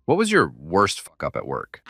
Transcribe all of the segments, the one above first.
What was your worst fuck up at work?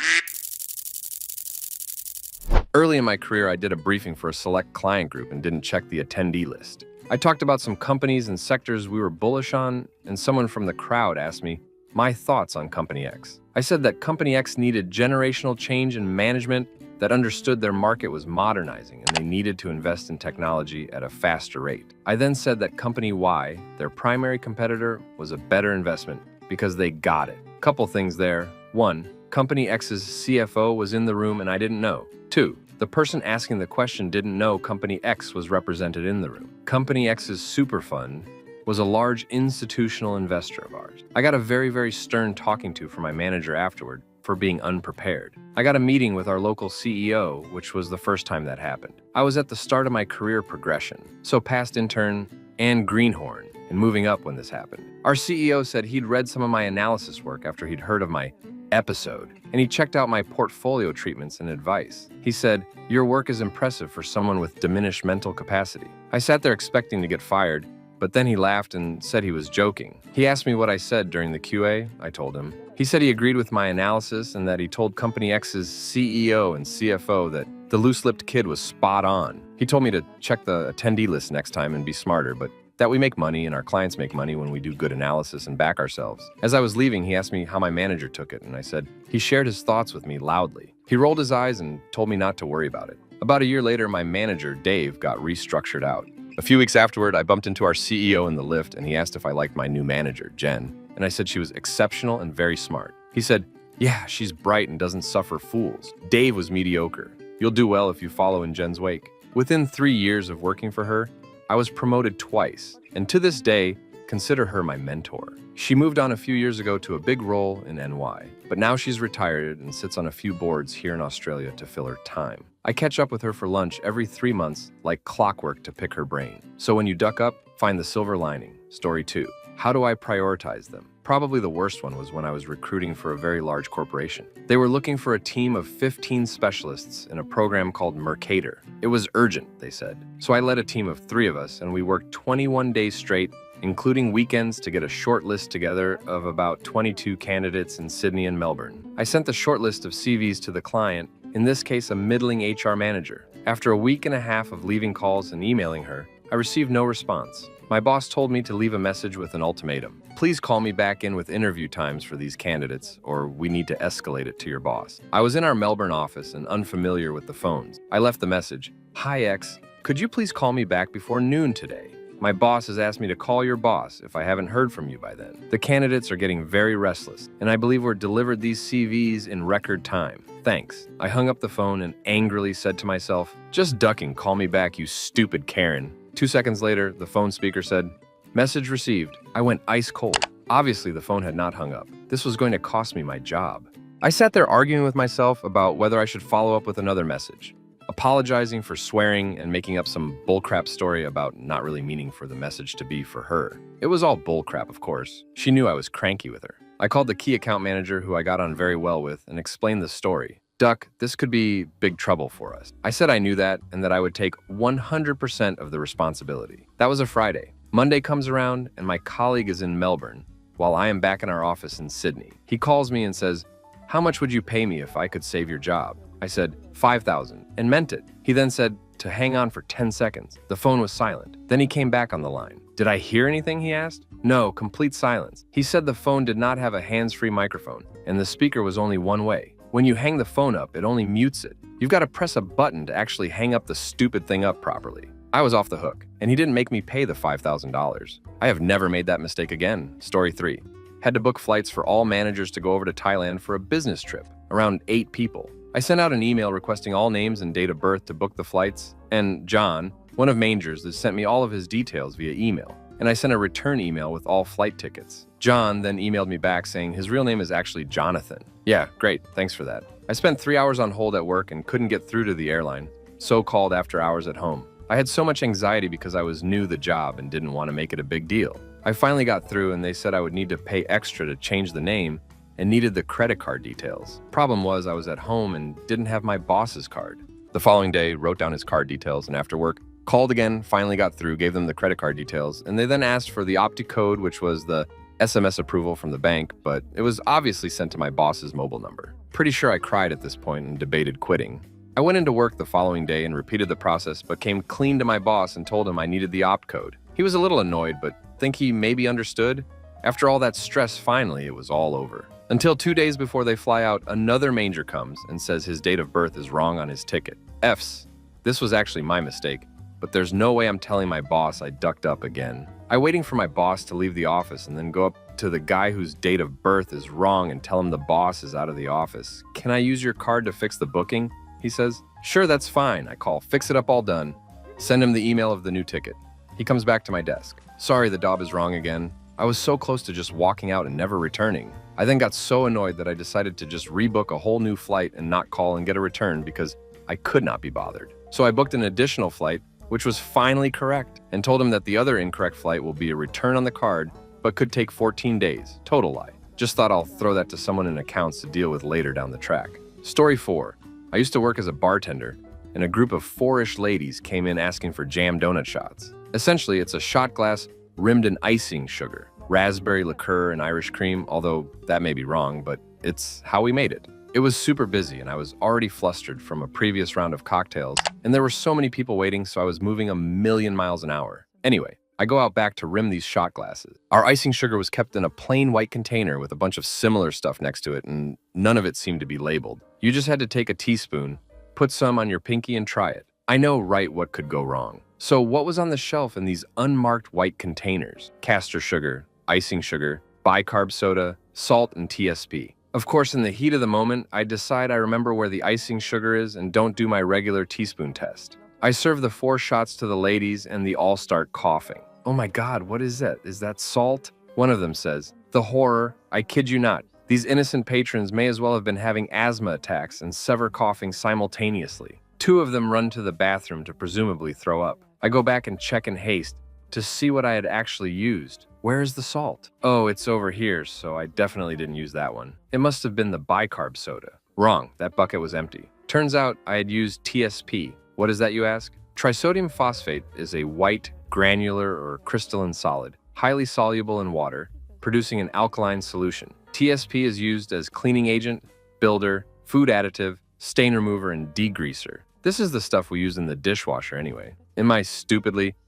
Early in my career, I did a briefing for a select client group and didn't check the attendee list. I talked about some companies and sectors we were bullish on, and someone from the crowd asked me my thoughts on Company X. I said that Company X needed generational change in management that understood their market was modernizing and they needed to invest in technology at a faster rate. I then said that Company Y, their primary competitor, was a better investment because they got it. Couple things there. One, Company X's CFO was in the room and I didn't know. Two, the person asking the question didn't know Company X was represented in the room. Company X's super fund was a large institutional investor of ours. I got a very stern talking to from my manager afterward for being unprepared. I got a meeting with our local CEO, which was the first time that happened. I was at the start of my career progression, so past intern and greenhorn, and moving up when this happened. Our CEO said he'd read some of my analysis work after he'd heard of my episode, and he checked out my portfolio treatments and advice. He said, "Your work is impressive for someone with diminished mental capacity." I sat there expecting to get fired, but then he laughed and said he was joking. He asked me what I said during the QA. I told him. He said he agreed with my analysis and that he told Company X's CEO and CFO that the loose-lipped kid was spot on. He told me to check the attendee list next time and be smarter, but that we make money and our clients make money when we do good analysis and back ourselves. As I was leaving, he asked me how my manager took it, and I said he shared his thoughts with me loudly. He rolled his eyes and told me not to worry about it. About a year later, my manager, Dave, got restructured out. A few weeks afterward, I bumped into our CEO in the lift, and he asked if I liked my new manager, Jen, and I said she was exceptional and very smart. He said, "Yeah, she's bright and doesn't suffer fools." Dave was mediocre. "You'll do well if you follow in Jen's wake." Within 3 years of working for her, I was promoted twice, and to this day, consider her my mentor. She moved on a few years ago to a big role in NY, but now she's retired and sits on a few boards here in Australia to fill her time. I catch up with her for lunch every 3 months like clockwork to pick her brain. So when you duck up, find the silver lining. Story 2. How do I prioritize them? Probably the worst one was when I was recruiting for a very large corporation. They were looking for a team of 15 specialists in a program called Mercator. It was urgent, they said. So I led a team of 3 of us, and we worked 21 days straight, including weekends, to get a short list together of about 22 candidates in Sydney and Melbourne. I sent the short list of CVs to the client, in this case a middling HR manager. After a week and a half of leaving calls and emailing her, I received no response. My boss told me to leave a message with an ultimatum. "Please call me back in with interview times for these candidates, or we need to escalate it to your boss." I was in our Melbourne office and unfamiliar with the phones. I left the message, "Hi X, could you please call me back before noon today? My boss has asked me to call your boss if I haven't heard from you by then. The candidates are getting very restless, and I believe we're delivered these CVs in record time. Thanks." I hung up the phone and angrily said to myself, "Just duck and call me back, you stupid Karen." 2 seconds later, the phone speaker said, "Message received." I went ice cold. Obviously, the phone had not hung up. This was going to cost me my job. I sat there arguing with myself about whether I should follow up with another message, apologizing for swearing and making up some bullcrap story about not really meaning for the message to be for her. It was all bullcrap, of course. She knew I was cranky with her. I called the key account manager, who I got on very well with, and explained the story. "Duck, this could be big trouble for us." I said I knew that and that I would take 100% of the responsibility. That was a Friday. Monday comes around and my colleague is in Melbourne while I am back in our office in Sydney. He calls me and says, "How much would you pay me if I could save your job?" I said, "5,000, and meant it. He then said to hang on for 10 seconds. The phone was silent. Then he came back on the line. "Did I hear anything?" he asked. "No, complete silence." He said the phone did not have a hands-free microphone and the speaker was only one way. When you hang the phone up, it only mutes it. You've got to press a button to actually hang up the stupid thing up properly. I was off the hook, and he didn't make me pay the $5,000. I have never made that mistake again. Story 3. Had to book flights for all managers to go over to Thailand for a business trip, around 8 people. I sent out an email requesting all names and date of birth to book the flights, and John, one of Mangers, has sent me all of his details via email. And I sent a return email with all flight tickets. John then emailed me back saying his real name is actually Jonathan. Yeah, great, thanks for that. I spent 3 hours on hold at work and couldn't get through to the airline, so called after hours at home. I had so much anxiety because I was new the job and didn't want to make it a big deal. I finally got through and they said I would need to pay extra to change the name and needed the credit card details. Problem was I was at home and didn't have my boss's card. The following day, wrote down his card details, and after work, called again, finally got through, gave them the credit card details, and they then asked for the OptiCode, which was the SMS approval from the bank, but it was obviously sent to my boss's mobile number. Pretty sure I cried at this point and debated quitting. I went into work the following day and repeated the process, but came clean to my boss and told him I needed the opt code. He was a little annoyed, but think he maybe understood. After all that stress, finally, it was all over. Until 2 days before they fly out, another manger comes and says his date of birth is wrong on his ticket. F's. This was actually my mistake, but there's no way I'm telling my boss I ducked up again. I'm waiting for my boss to leave the office and then go up to the guy whose date of birth is wrong and tell him the boss is out of the office. Can I use your card to fix the booking? He says. Sure, that's fine. I call, fix it up, all done. Send him the email of the new ticket. He comes back to my desk. Sorry, the dob is wrong again. I was so close to just walking out and never returning. I then got so annoyed that I decided to just rebook a whole new flight and not call and get a return because I could not be bothered. So I booked an additional flight, which was finally correct, and told him that the other incorrect flight will be a return on the card, but could take 14 days. Total lie. Just thought I'll throw that to someone in accounts to deal with later down the track. Story 4. I used to work as a bartender, and a group of 4-ish ladies came in asking for jam donut shots. Essentially, it's a shot glass rimmed in icing sugar, raspberry liqueur and Irish cream, although that may be wrong, but it's how we made it. It was super busy, and I was already flustered from a previous round of cocktails, and there were so many people waiting, so I was moving a million miles an hour. Anyway, I go out back to rim these shot glasses. Our icing sugar was kept in a plain white container with a bunch of similar stuff next to it, and none of it seemed to be labeled. You just had to take a teaspoon, put some on your pinky, and try it. I know right what could go wrong. So what was on the shelf in these unmarked white containers? Castor sugar, icing sugar, bicarb soda, salt, and TSP. Of course, in the heat of the moment, I decide I remember where the icing sugar is and don't do my regular teaspoon test. I serve the 4 shots to the ladies and they all start coughing. Oh my God, what is that? Is that salt? One of them says. The horror, I kid you not. These innocent patrons may as well have been having asthma attacks and sever coughing simultaneously. 2 of them run to the bathroom to presumably throw up. I go back and check in haste to see what I had actually used. Where is the salt? Oh, it's over here, so I definitely didn't use that one. It must have been the bicarb soda. Wrong, that bucket was empty. Turns out I had used TSP. What is that, you ask? Trisodium phosphate is a white, granular, or crystalline solid, highly soluble in water, producing an alkaline solution. TSP is used as cleaning agent, builder, food additive, stain remover, and degreaser. This is the stuff we use in the dishwasher anyway.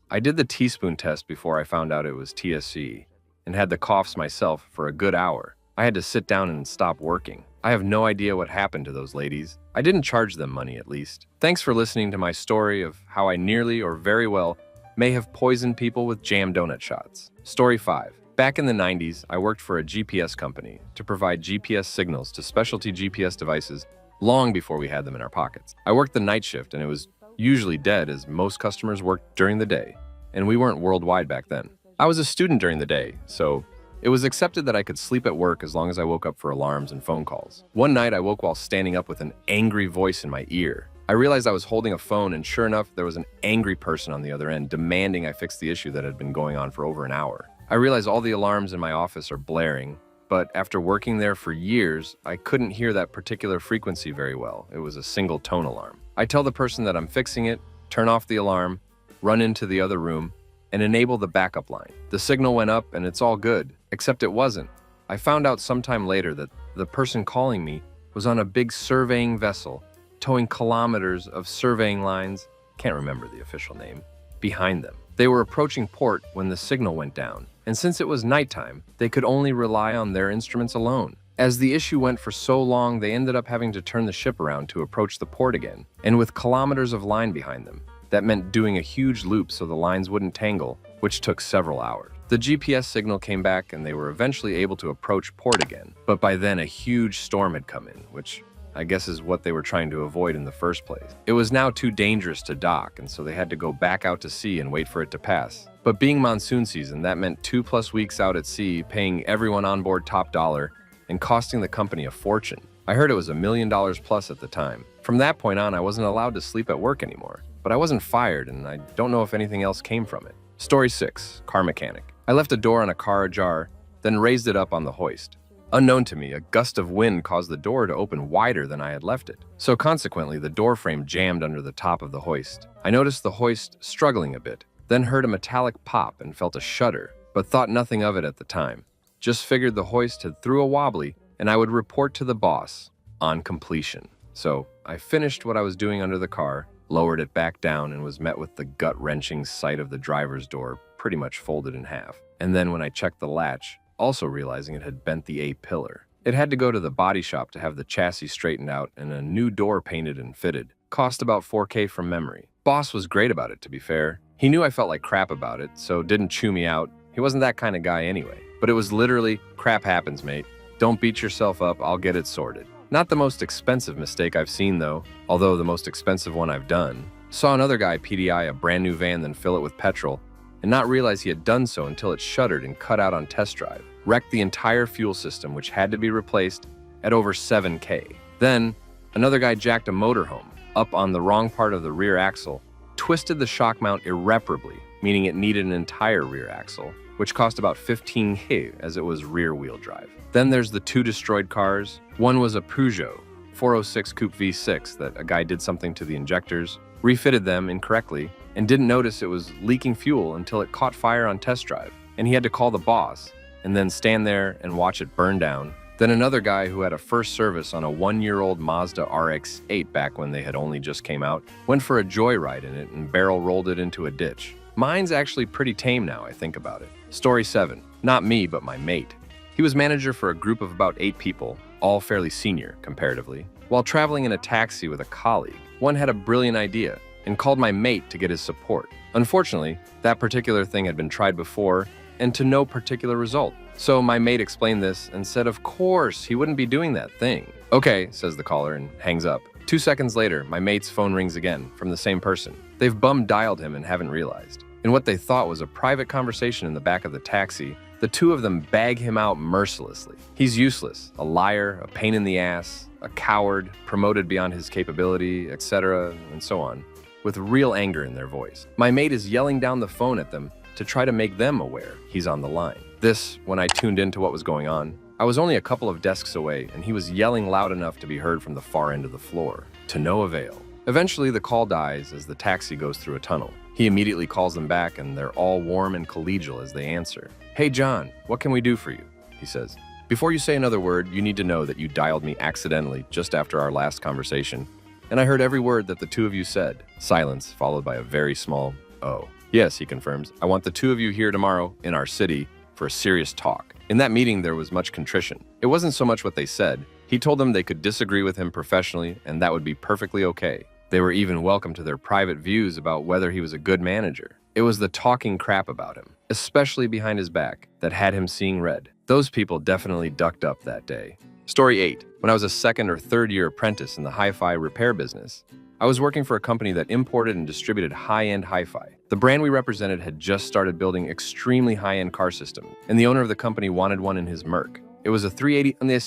I did the teaspoon test before I found out it was TSC and had the coughs myself for a good hour. I had to sit down and stop working. I have no idea what happened to those ladies. I didn't charge them money, at least. Thanks for listening to my story of how I nearly or very well may have poisoned people with jam donut shots. Story 5. Back in the 90s, I worked for a GPS company to provide GPS signals to specialty GPS devices long before we had them in our pockets. I worked the night shift and it was usually dead as most customers worked during the day, and we weren't worldwide back then. I was a student during the day, so it was accepted that I could sleep at work as long as I woke up for alarms and phone calls. One night, I woke while standing up with an angry voice in my ear. I realized I was holding a phone, and sure enough, there was an angry person on the other end demanding I fix the issue that had been going on for over an hour. I realize all the alarms in my office are blaring, but after working there for years, I couldn't hear that particular frequency very well. It was a single tone alarm. I tell the person that I'm fixing it, turn off the alarm, run into the other room, and enable the backup line. The signal went up and it's all good, except it wasn't. I found out sometime later that the person calling me was on a big surveying vessel, towing kilometers of surveying lines, can't remember the official name, behind them. They were approaching port when the signal went down, and since it was nighttime, they could only rely on their instruments alone. As the issue went for so long, they ended up having to turn the ship around to approach the port again, and with kilometers of line behind them. That meant doing a huge loop so the lines wouldn't tangle, which took several hours. The GPS signal came back and they were eventually able to approach port again, but by then a huge storm had come in, which I guess is what they were trying to avoid in the first place. It was now too dangerous to dock, and so they had to go back out to sea and wait for it to pass. But being monsoon season, that meant 2+ weeks out at sea, paying everyone on board top dollar, and costing the company a fortune. I heard it was $1 million plus at the time. From that point on, I wasn't allowed to sleep at work anymore. But I wasn't fired, and I don't know if anything else came from it. Story 6. Car mechanic. I left a door on a car ajar, then raised it up on the hoist. Unknown to me, a gust of wind caused the door to open wider than I had left it. So consequently, the door frame jammed under the top of the hoist. I noticed the hoist struggling a bit, then heard a metallic pop and felt a shudder, but thought nothing of it at the time. Just figured the hoist had threw a wobbly, and I would report to the boss on completion. So I finished what I was doing under the car, lowered it back down, and was met with the gut-wrenching sight of the driver's door pretty much folded in half. And then when I checked the latch, also realizing it had bent the A-pillar. It had to go to the body shop to have the chassis straightened out and a new door painted and fitted. Cost about $4K from memory. Boss was great about it, to be fair. He knew I felt like crap about it, so didn't chew me out. He wasn't that kind of guy anyway. But it was literally, crap happens, mate. Don't beat yourself up, I'll get it sorted. Not the most expensive mistake I've seen, though, although the most expensive one I've done. Saw another guy PDI a brand new van, then fill it with petrol, and not realize he had done so until it shuddered and cut out on test drive. Wrecked the entire fuel system, which had to be replaced at over $7K. Then, another guy jacked a motorhome up on the wrong part of the rear axle, twisted the shock mount irreparably, meaning it needed an entire rear axle, which cost about $15K as it was rear-wheel drive. Then there's the two destroyed cars. One was a Peugeot 406 Coupe V6 that a guy did something to the injectors, refitted them incorrectly, and didn't notice it was leaking fuel until it caught fire on test drive, and he had to call the boss, and then stand there and watch it burn down. Then another guy who had a first service on a 1-year-old Mazda RX-8 back when they had only just came out, went for a joyride in it and barrel rolled it into a ditch. Mine's actually pretty tame now I think about it. Story 7. Not me, but my mate. He was manager for a group of about 8 people, all fairly senior, comparatively. While traveling in a taxi with a colleague, one had a brilliant idea and called my mate to get his support. Unfortunately, that particular thing had been tried before and to no particular result. So my mate explained this and said of course he wouldn't be doing that thing. Okay, says the caller and hangs up. 2 seconds later, my mate's phone rings again from the same person. They've bum-dialed him and haven't realized. In what they thought was a private conversation in the back of the taxi, the two of them bag him out mercilessly. He's useless, a liar, a pain in the ass, a coward, promoted beyond his capability, etc., and so on, with real anger in their voice. My mate is yelling down the phone at them to try to make them aware he's on the line. This, when I tuned into what was going on, I was only a couple of desks away and he was yelling loud enough to be heard from the far end of the floor. To no avail. Eventually the call dies as the taxi goes through a tunnel. He immediately calls them back and they're all warm and collegial as they answer. Hey John, what can we do for you? He says. Before you say another word, you need to know that you dialed me accidentally just after our last conversation, and I heard every word that the two of you said. Silence, followed by a very small "oh." Yes, he confirms, I want the two of you here tomorrow in our city for a serious talk. In that meeting, there was much contrition. It wasn't so much what they said. He told them they could disagree with him professionally, and that would be perfectly okay. They were even welcome to their private views about whether he was a good manager. It was the talking crap about him, especially behind his back, that had him seeing red. Those people definitely ducked up that day. Story 8. When I was a second or third year apprentice in the hi-fi repair business, I was working for a company that imported and distributed high-end hi-fi. The brand we represented had just started building extremely high-end car systems, and the owner of the company wanted one in his Merc. It was a 380 on the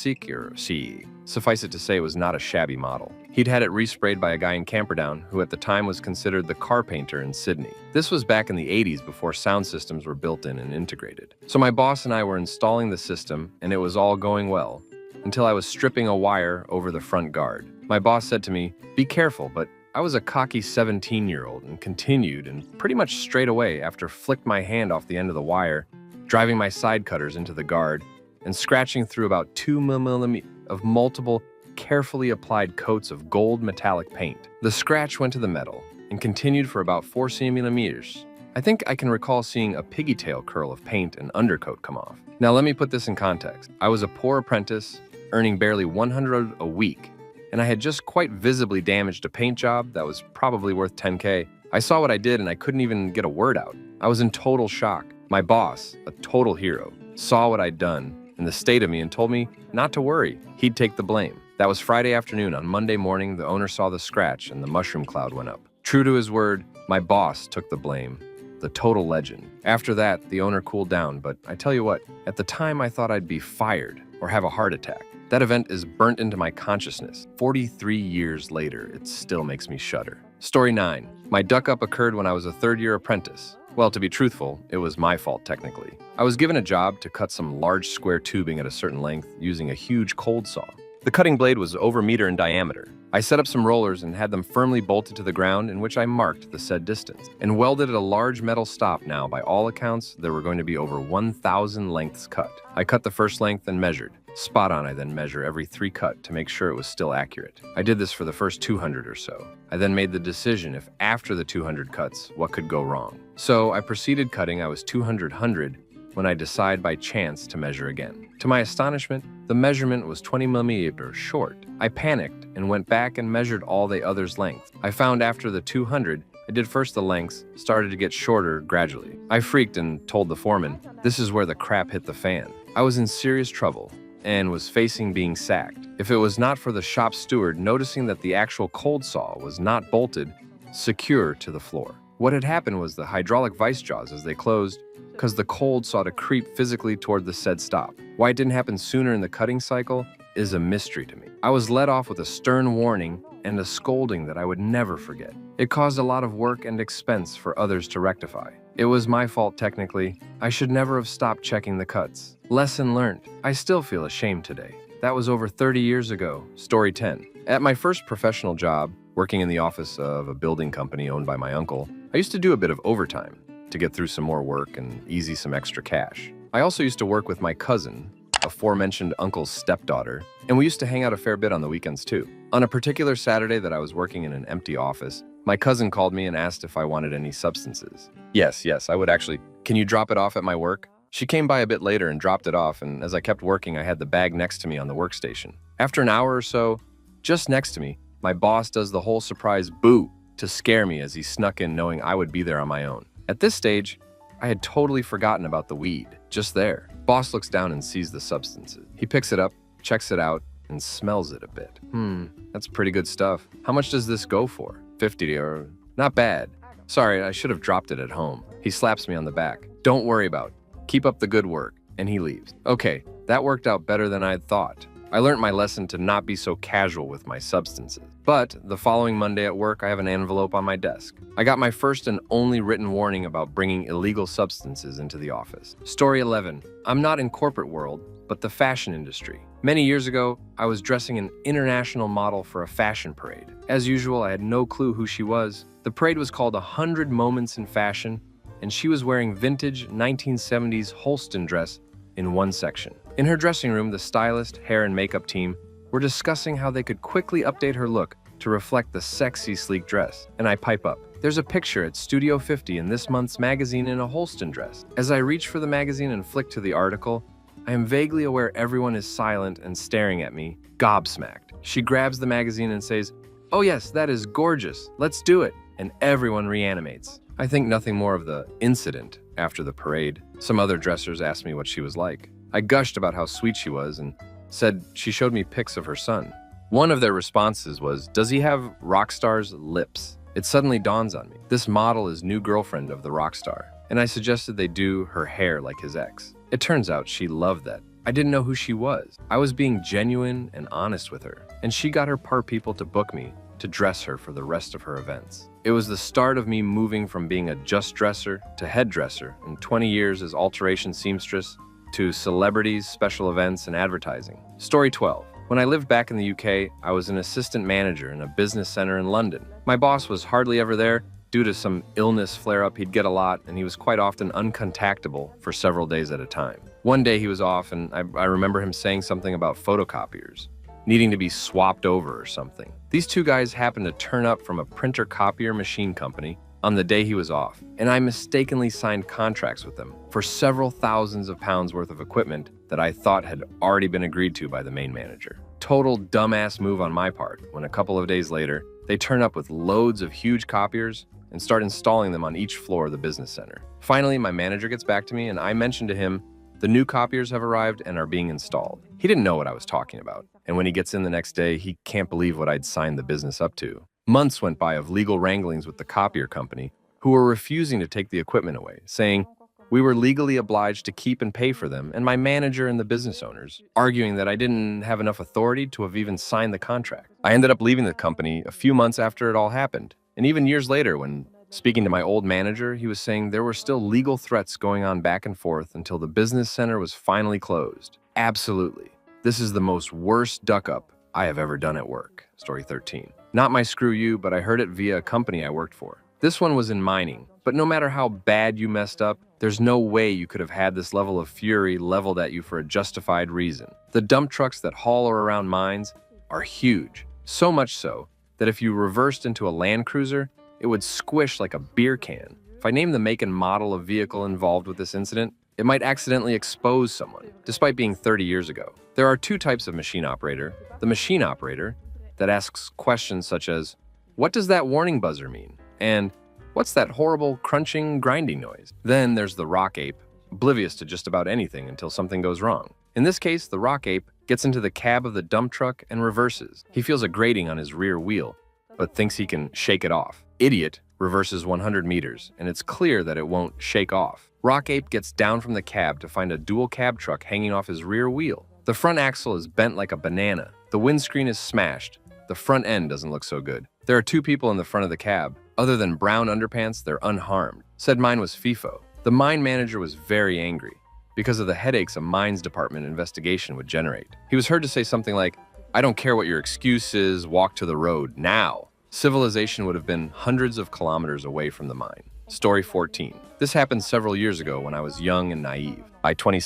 CE. Suffice it to say, it was not a shabby model. He'd had it resprayed by a guy in Camperdown who at the time was considered the car painter in Sydney. This was back in the 80s before sound systems were built in and integrated. So my boss and I were installing the system, and it was all going well, until I was stripping a wire over the front guard. My boss said to me, "Be careful," but I was a cocky 17-year-old and continued, and pretty much straight away after flicked my hand off the end of the wire, driving my side cutters into the guard, and scratching through about 2 mm of multiple, carefully applied coats of gold metallic paint. The scratch went to the metal and continued for about 4 centimeters. I think I can recall seeing a piggy tail curl of paint and undercoat come off. Now let me put this in context. I was a poor apprentice, earning barely $100 a week, and I had just quite visibly damaged a paint job that was probably worth $10K. I saw what I did and I couldn't even get a word out. I was in total shock. My boss, a total hero, saw what I'd done and the state of me and told me not to worry, he'd take the blame. That was Friday afternoon. On Monday morning, the owner saw the scratch and the mushroom cloud went up. True to his word, my boss took the blame. The total legend. After that, the owner cooled down, but I tell you what, at the time I thought I'd be fired or have a heart attack. That event is burnt into my consciousness. 43 years later, it still makes me shudder. Story 9. My duck-up occurred when I was a third-year apprentice. Well, to be truthful, it was my fault technically. I was given a job to cut some large square tubing at a certain length using a huge cold saw. The cutting blade was over a meter in diameter. I set up some rollers and had them firmly bolted to the ground, in which I marked the said distance, and welded at a large metal stop. Now, by all accounts, there were going to be over 1,000 lengths cut. I cut the first length and measured. Spot on, I then measure every 3 cut to make sure it was still accurate. I did this for the first 200 or so. I then made the decision if after the 200 cuts, what could go wrong. So I proceeded cutting. I was 200 when I decide by chance to measure again. To my astonishment, the measurement was 20 millimeters short. I panicked and went back and measured all the others' length. I found after the 200, I did first the lengths, started to get shorter gradually. I freaked and told the foreman, this is where the crap hit the fan. I was in serious trouble and was facing being sacked. If it was not for the shop steward noticing that the actual cold saw was not bolted secure to the floor. What had happened was the hydraulic vice jaws, as they closed, caused the cold saw to creep physically toward the said stop. Why it didn't happen sooner in the cutting cycle is a mystery to me. I was let off with a stern warning and a scolding that I would never forget. It caused a lot of work and expense for others to rectify. It was my fault technically. I should never have stopped checking the cuts. Lesson learned. I still feel ashamed today. That was over 30 years ago. Story 10. At my first professional job, working in the office of a building company owned by my uncle, I used to do a bit of overtime to get through some more work and easy some extra cash. I also used to work with my cousin, aforementioned uncle's stepdaughter, and we used to hang out a fair bit on the weekends too. On a particular Saturday that I was working in an empty office, my cousin called me and asked if I wanted any substances. Yes, I would actually. Can you drop it off at my work? She came by a bit later and dropped it off, and as I kept working, I had the bag next to me on the workstation. After an hour or so, just next to me, my boss does the whole surprise boo to scare me as he snuck in knowing I would be there on my own. At this stage, I had totally forgotten about the weed. Just there. Boss looks down and sees the substances. He picks it up, checks it out, and smells it a bit. That's pretty good stuff. How much does this go for? 50 or... Not bad. Sorry, I should have dropped it at home. He slaps me on the back. Don't worry about it. Keep up the good work. And he leaves. Okay, that worked out better than I'd thought. I learned my lesson to not be so casual with my substances. But the following Monday at work, I have an envelope on my desk. I got my first and only written warning about bringing illegal substances into the office. Story 11. I'm not in corporate world, but the fashion industry. Many years ago, I was dressing an international model for a fashion parade. As usual, I had no clue who she was. The parade was called 100 Moments in Fashion, and she was wearing vintage 1970s Holston dress in one section. In her dressing room, the stylist, hair, and makeup team were discussing how they could quickly update her look to reflect the sexy, sleek dress. And I pipe up. There's a picture at Studio 50 in this month's magazine in a Holston dress. As I reach for the magazine and flick to the article, I am vaguely aware everyone is silent and staring at me, gobsmacked. She grabs the magazine and says, "Oh yes, that is gorgeous. Let's do it." And everyone reanimates. I think nothing more of the incident after the parade. Some other dressers asked me what she was like. I gushed about how sweet she was and said she showed me pics of her son. One of their responses was, "Does he have rock star's lips?" It suddenly dawns on me. This model is new girlfriend of the rock star, and I suggested they do her hair like his ex. It turns out she loved that. I didn't know who she was. I was being genuine and honest with her, and she got her part people to book me to dress her for the rest of her events. It was the start of me moving from being a just dresser to head dresser in 20 years as alteration seamstress to celebrities, special events, and advertising. Story 12. When I lived back in the UK, I was an assistant manager in a business center in London. My boss was hardly ever there. Due to some illness flare-up, he'd get a lot, and he was quite often uncontactable for several days at a time. One day he was off, and I remember him saying something about photocopiers needing to be swapped over or something. These two guys happened to turn up from a printer copier machine company on the day he was off, and I mistakenly signed contracts with them for several thousands of pounds worth of equipment that I thought had already been agreed to by the main manager. Total dumbass move on my part when a couple of days later, they turn up with loads of huge copiers and start installing them on each floor of the business center. Finally, my manager gets back to me and I mention to him, the new copiers have arrived and are being installed. He didn't know what I was talking about, and when he gets in the next day, he can't believe what I'd signed the business up to. Months went by of legal wranglings with the copier company, who were refusing to take the equipment away, saying we were legally obliged to keep and pay for them, and my manager and the business owners arguing that I didn't have enough authority to have even signed the contract. I ended up leaving the company a few months after it all happened, and even years later when speaking to my old manager, he was saying there were still legal threats going on back and forth until the business center was finally closed. Absolutely. This is the most worst duck-up I have ever done at work. Story 13. Not my screw you, but I heard it via a company I worked for. This one was in mining, but no matter how bad you messed up, there's no way you could have had this level of fury leveled at you for a justified reason. The dump trucks that haul around mines are huge, so much so that if you reversed into a Land Cruiser, it would squish like a beer can. If I name the make and model of vehicle involved with this incident, it might accidentally expose someone, despite being 30 years ago. There are two types of machine operator. The machine operator that asks questions such as, "What does that warning buzzer mean?" And "What's that horrible crunching, grinding noise?" Then there's the rock ape, oblivious to just about anything until something goes wrong. In this case, the rock ape gets into the cab of the dump truck and reverses. He feels a grating on his rear wheel, but thinks he can shake it off. Idiot reverses 100 meters, and it's clear that it won't shake off. Rock ape gets down from the cab to find a dual cab truck hanging off his rear wheel. The front axle is bent like a banana. The windscreen is smashed. The front end doesn't look so good. There are two people in the front of the cab. Other than brown underpants, they're unharmed. Said mine was FIFO. The mine manager was very angry because of the headaches a mines department investigation would generate. He was heard to say something like, "I don't care what your excuse is, walk to the road now." Civilization would have been hundreds of kilometers away from the mine. Story 14. This happened several years ago when I was young and naive. I, 20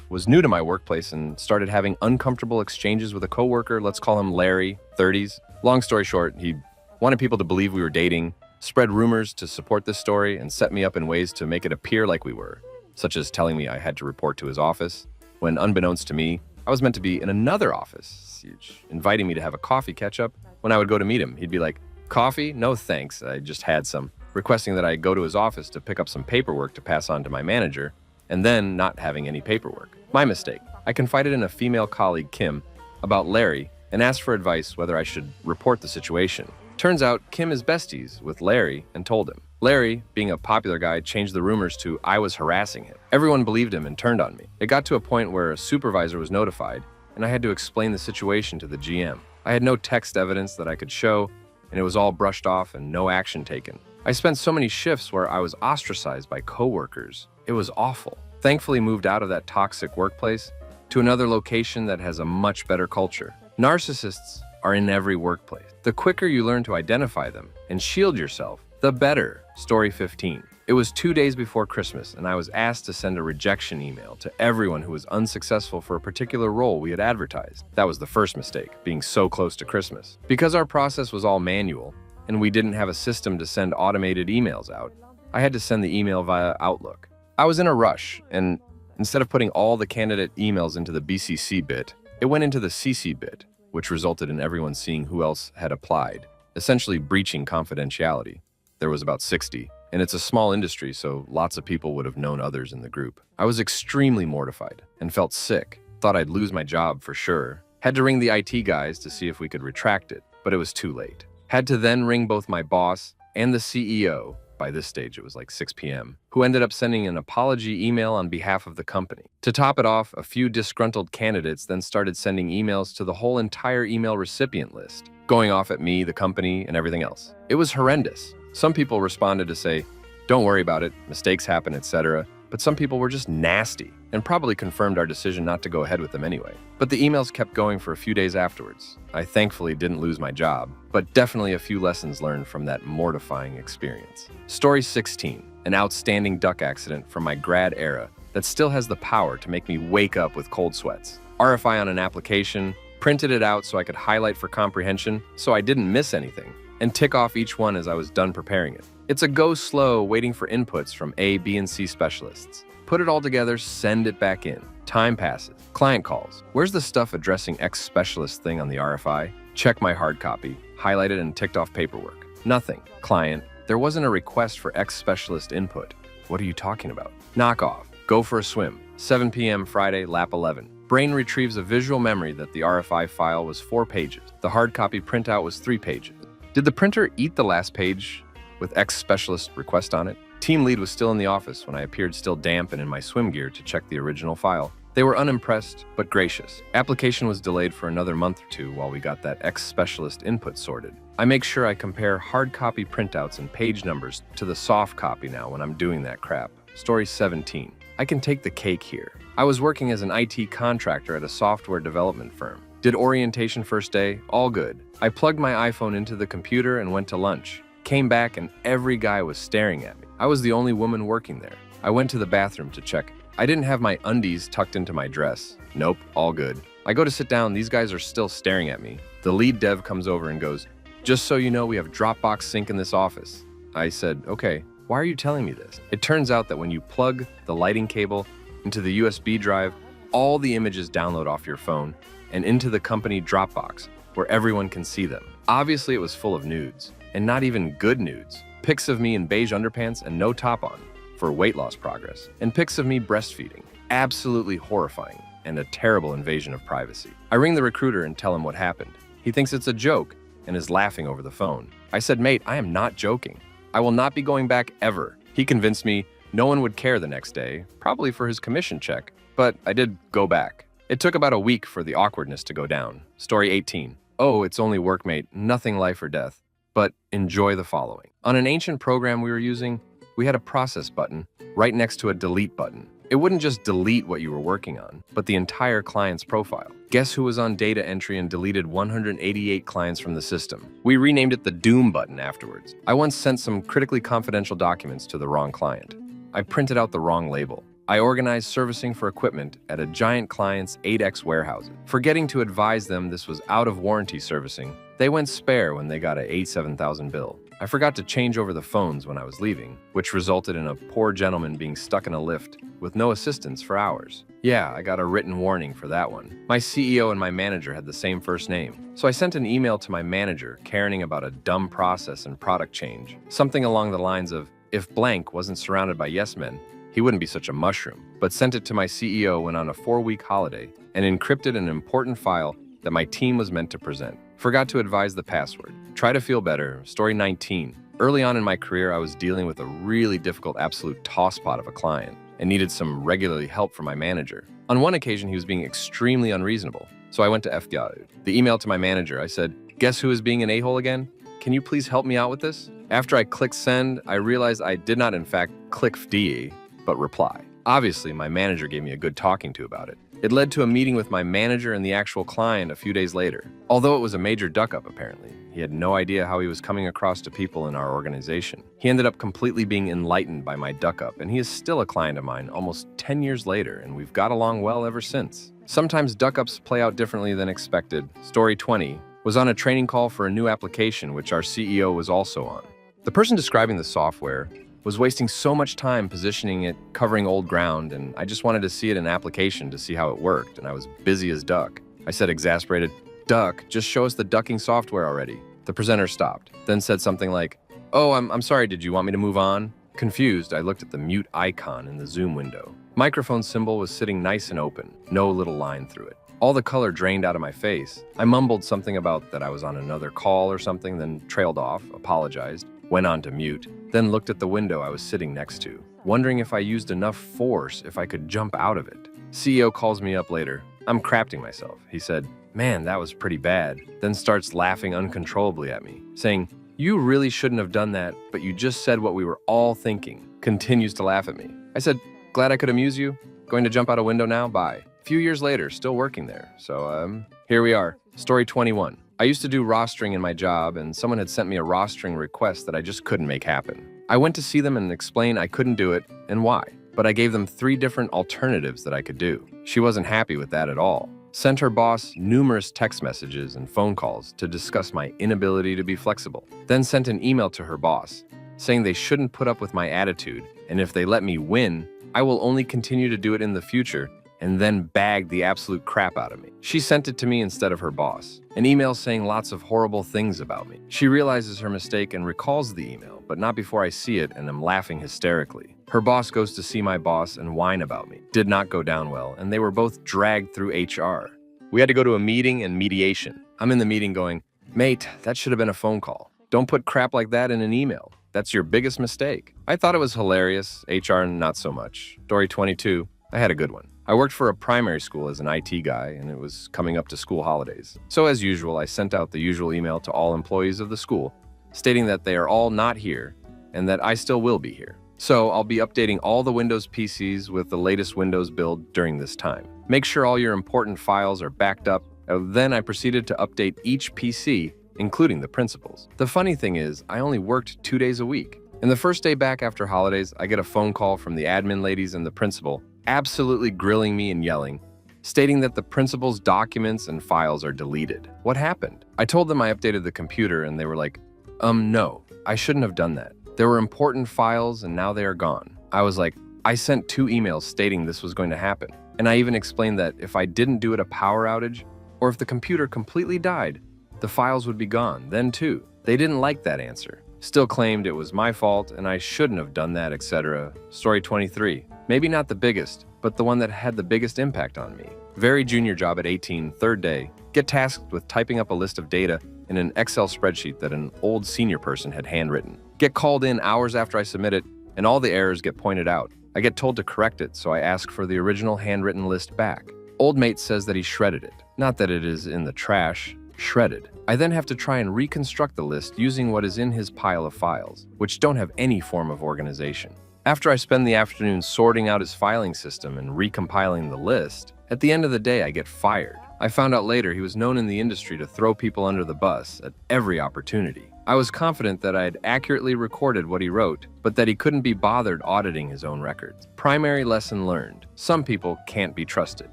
was new to my workplace and started having uncomfortable exchanges with a coworker, let's call him Larry, 30s. Long story short, he wanted people to believe we were dating, spread rumors to support this story, and set me up in ways to make it appear like we were, such as telling me I had to report to his office, when unbeknownst to me, I was meant to be in another office, inviting me to have a coffee catch-up. When I would go to meet him, he'd be like, "Coffee? No thanks, I just had some," requesting that I go to his office to pick up some paperwork to pass on to my manager, and then not having any paperwork. My mistake. I confided in a female colleague, Kim, about Larry and asked for advice whether I should report the situation. Turns out Kim is besties with Larry and told him. Larry, being a popular guy, changed the rumors to I was harassing him. Everyone believed him and turned on me. It got to a point where a supervisor was notified, and I had to explain the situation to the GM. I had no text evidence that I could show, and it was all brushed off and no action taken. I spent so many shifts where I was ostracized by coworkers. It was awful. Thankfully moved out of that toxic workplace to another location that has a much better culture. Narcissists are in every workplace. The quicker you learn to identify them and shield yourself, the better. Story 15. It was 2 days before Christmas, and I was asked to send a rejection email to everyone who was unsuccessful for a particular role we had advertised. That was the first mistake, being so close to Christmas. Because our process was all manual, and we didn't have a system to send automated emails out, I had to send the email via Outlook. I was in a rush, and instead of putting all the candidate emails into the BCC bit, it went into the CC bit, which resulted in everyone seeing who else had applied, essentially breaching confidentiality. There was about 60, and it's a small industry, so lots of people would have known others in the group. I was extremely mortified and felt sick, thought I'd lose my job for sure. Had to ring the IT guys to see if we could retract it, but it was too late. Had to then ring both my boss and the CEO, by this stage it was like 6 p.m., who ended up sending an apology email on behalf of the company. To top it off, a few disgruntled candidates then started sending emails to the whole entire email recipient list, going off at me, the company, and everything else. It was horrendous. Some people responded to say, "Don't worry about it, mistakes happen, etc." But some people were just nasty and probably confirmed our decision not to go ahead with them anyway. But the emails kept going for a few days afterwards. I thankfully didn't lose my job, but definitely a few lessons learned from that mortifying experience. Story 16, an outstanding duck accident from my grad era that still has the power to make me wake up with cold sweats. RFI on an application, printed it out so I could highlight for comprehension so I didn't miss anything, and tick off each one as I was done preparing it. It's a go slow waiting for inputs from A, B, and C specialists. Put it all together, send it back in. Time passes. Client calls. Where's the stuff addressing X specialist thing on the RFI? Check my hard copy, highlighted and ticked off paperwork. Nothing. Client, there wasn't a request for X specialist input. What are you talking about? Knock off. Go for a swim. 7 p.m. Friday, lap 11. Brain retrieves a visual memory that the RFI file was 4 pages. The hard copy printout was 3 pages. Did the printer eat the last page with X specialist request on it? Team lead was still in the office when I appeared still damp and in my swim gear to check the original file. They were unimpressed, but gracious. Application was delayed for another month or two while we got that X specialist input sorted. I make sure I compare hard copy printouts and page numbers to the soft copy now when I'm doing that crap. Story 17. I can take the cake here. I was working as an IT contractor at a software development firm. Did orientation first day, all good. I plugged my iPhone into the computer and went to lunch. Came back and every guy was staring at me. I was the only woman working there. I went to the bathroom to check. I didn't have my undies tucked into my dress. Nope, all good. I go to sit down, these guys are still staring at me. The lead dev comes over and goes, "Just so you know, we have Dropbox sync in this office." I said, "Okay, why are you telling me this?" It turns out that when you plug the lighting cable into the USB drive, all the images download off your phone and into the company Dropbox, where everyone can see them. Obviously, it was full of nudes, and not even good nudes. Pics of me in beige underpants and no top on for weight loss progress, and pics of me breastfeeding. Absolutely horrifying and a terrible invasion of privacy. I ring the recruiter and tell him what happened. He thinks it's a joke and is laughing over the phone. I said, "Mate, I am not joking. I will not be going back ever." He convinced me no one would care the next day, probably for his commission check, but I did go back. It took about a week for the awkwardness to go down. Story 18. Oh, it's only work, mate, nothing life or death. But enjoy the following. On an ancient program we were using, we had a process button right next to a delete button. It wouldn't just delete what you were working on, but the entire client's profile. Guess who was on data entry and deleted 188 clients from the system? We renamed it the Doom button afterwards. I once sent some critically confidential documents to the wrong client. I printed out the wrong label. I organized servicing for equipment at a giant client's 8X warehouses. Forgetting to advise them this was out of warranty servicing, they went spare when they got a $87,000 bill. I forgot to change over the phones when I was leaving, which resulted in a poor gentleman being stuck in a lift with no assistance for hours. Yeah, I got a written warning for that one. My CEO and my manager had the same first name, so I sent an email to my manager caring about a dumb process and product change. Something along the lines of, if blank wasn't surrounded by yes men, he wouldn't be such a mushroom, but sent it to my CEO when on a 4-week holiday and encrypted an important file that my team was meant to present. Forgot to advise the password. Try to feel better. Story 19. Early on in my career, I was dealing with a really difficult absolute tosspot of a client and needed some regularly help from my manager. On one occasion, he was being extremely unreasonable, so I went to FBI. The email to my manager, I said, "Guess who is being an a-hole again? Can you please help me out with this?" After I clicked send, I realized I did not in fact click FD, but reply. Obviously, my manager gave me a good talking to about it. It led to a meeting with my manager and the actual client a few days later. Although it was a major duck-up, apparently, he had no idea how he was coming across to people in our organization. He ended up completely being enlightened by my duck-up, and he is still a client of mine almost 10 years later, and we've got along well ever since. Sometimes duck-ups play out differently than expected. Story 20 was on a training call for a new application, which our CEO was also on. The person describing the software was wasting so much time positioning it, covering old ground, and I just wanted to see it in application to see how it worked, and I was busy as duck. I said exasperated, "Duck, just show us the ducking software already." The presenter stopped, then said something like, "Oh, I'm sorry, did you want me to move on?" Confused, I looked at the mute icon in the Zoom window. Microphone symbol was sitting nice and open, no little line through it. All the color drained out of my face. I mumbled something about that I was on another call or something, then trailed off, apologized, went on to mute, then looked at the window I was sitting next to, wondering if I used enough force if I could jump out of it. CEO calls me up later. I'm crapping myself. He said, "Man, that was pretty bad," then starts laughing uncontrollably at me, saying, "You really shouldn't have done that, but you just said what we were all thinking." Continues to laugh at me. I said, "Glad I could amuse you. Going to jump out a window now? Bye." A few years later, still working there. So, here we are. Story 21. I used to do rostering in my job, and someone had sent me a rostering request that I just couldn't make happen. I went to see them and explained I couldn't do it and why, but I gave them 3 different alternatives that I could do. She wasn't happy with that at all. Sent her boss numerous text messages and phone calls to discuss my inability to be flexible. Then sent an email to her boss, saying they shouldn't put up with my attitude, and if they let me win, I will only continue to do it in the future, and then bagged the absolute crap out of me. She sent it to me instead of her boss. An email saying lots of horrible things about me. She realizes her mistake and recalls the email, but not before I see it and am laughing hysterically. Her boss goes to see my boss and whine about me. Did not go down well, and they were both dragged through HR. We had to go to a meeting and mediation. I'm in the meeting going, "Mate, that should have been a phone call. Don't put crap like that in an email. That's your biggest mistake." I thought it was hilarious, HR not so much. Story 22, I had a good one. I worked for a primary school as an IT guy, and it was coming up to school holidays. So as usual, I sent out the usual email to all employees of the school, stating that they are all not here and that I still will be here. So I'll be updating all the Windows PCs with the latest Windows build during this time. Make sure all your important files are backed up. Then I proceeded to update each PC, including the principals. The funny thing is, I only worked 2 days a week. And the first day back after holidays, I get a phone call from the admin ladies and the principal, absolutely grilling me and yelling, stating that the principal's documents and files are deleted. What happened? I told them I updated the computer and they were like, no, I shouldn't have done that. There were important files and now they are gone. I was like, I sent 2 emails stating this was going to happen. And I even explained that if I didn't do it a power outage, or if the computer completely died, the files would be gone then too. They didn't like that answer. Still claimed it was my fault and I shouldn't have done that, etc. Story 23. Maybe not the biggest, but the one that had the biggest impact on me. Very junior job at 18, third day. Get tasked with typing up a list of data in an Excel spreadsheet that an old senior person had handwritten. Get called in hours after I submit it, and all the errors get pointed out. I get told to correct it, so I ask for the original handwritten list back. Old mate says that he shredded it. Not that it is in the trash, shredded. I then have to try and reconstruct the list using what is in his pile of files, which don't have any form of organization. After I spend the afternoon sorting out his filing system and recompiling the list, at the end of the day I get fired. I found out later he was known in the industry to throw people under the bus at every opportunity. I was confident that I had accurately recorded what he wrote, but that he couldn't be bothered auditing his own records. Primary lesson learned. Some people can't be trusted.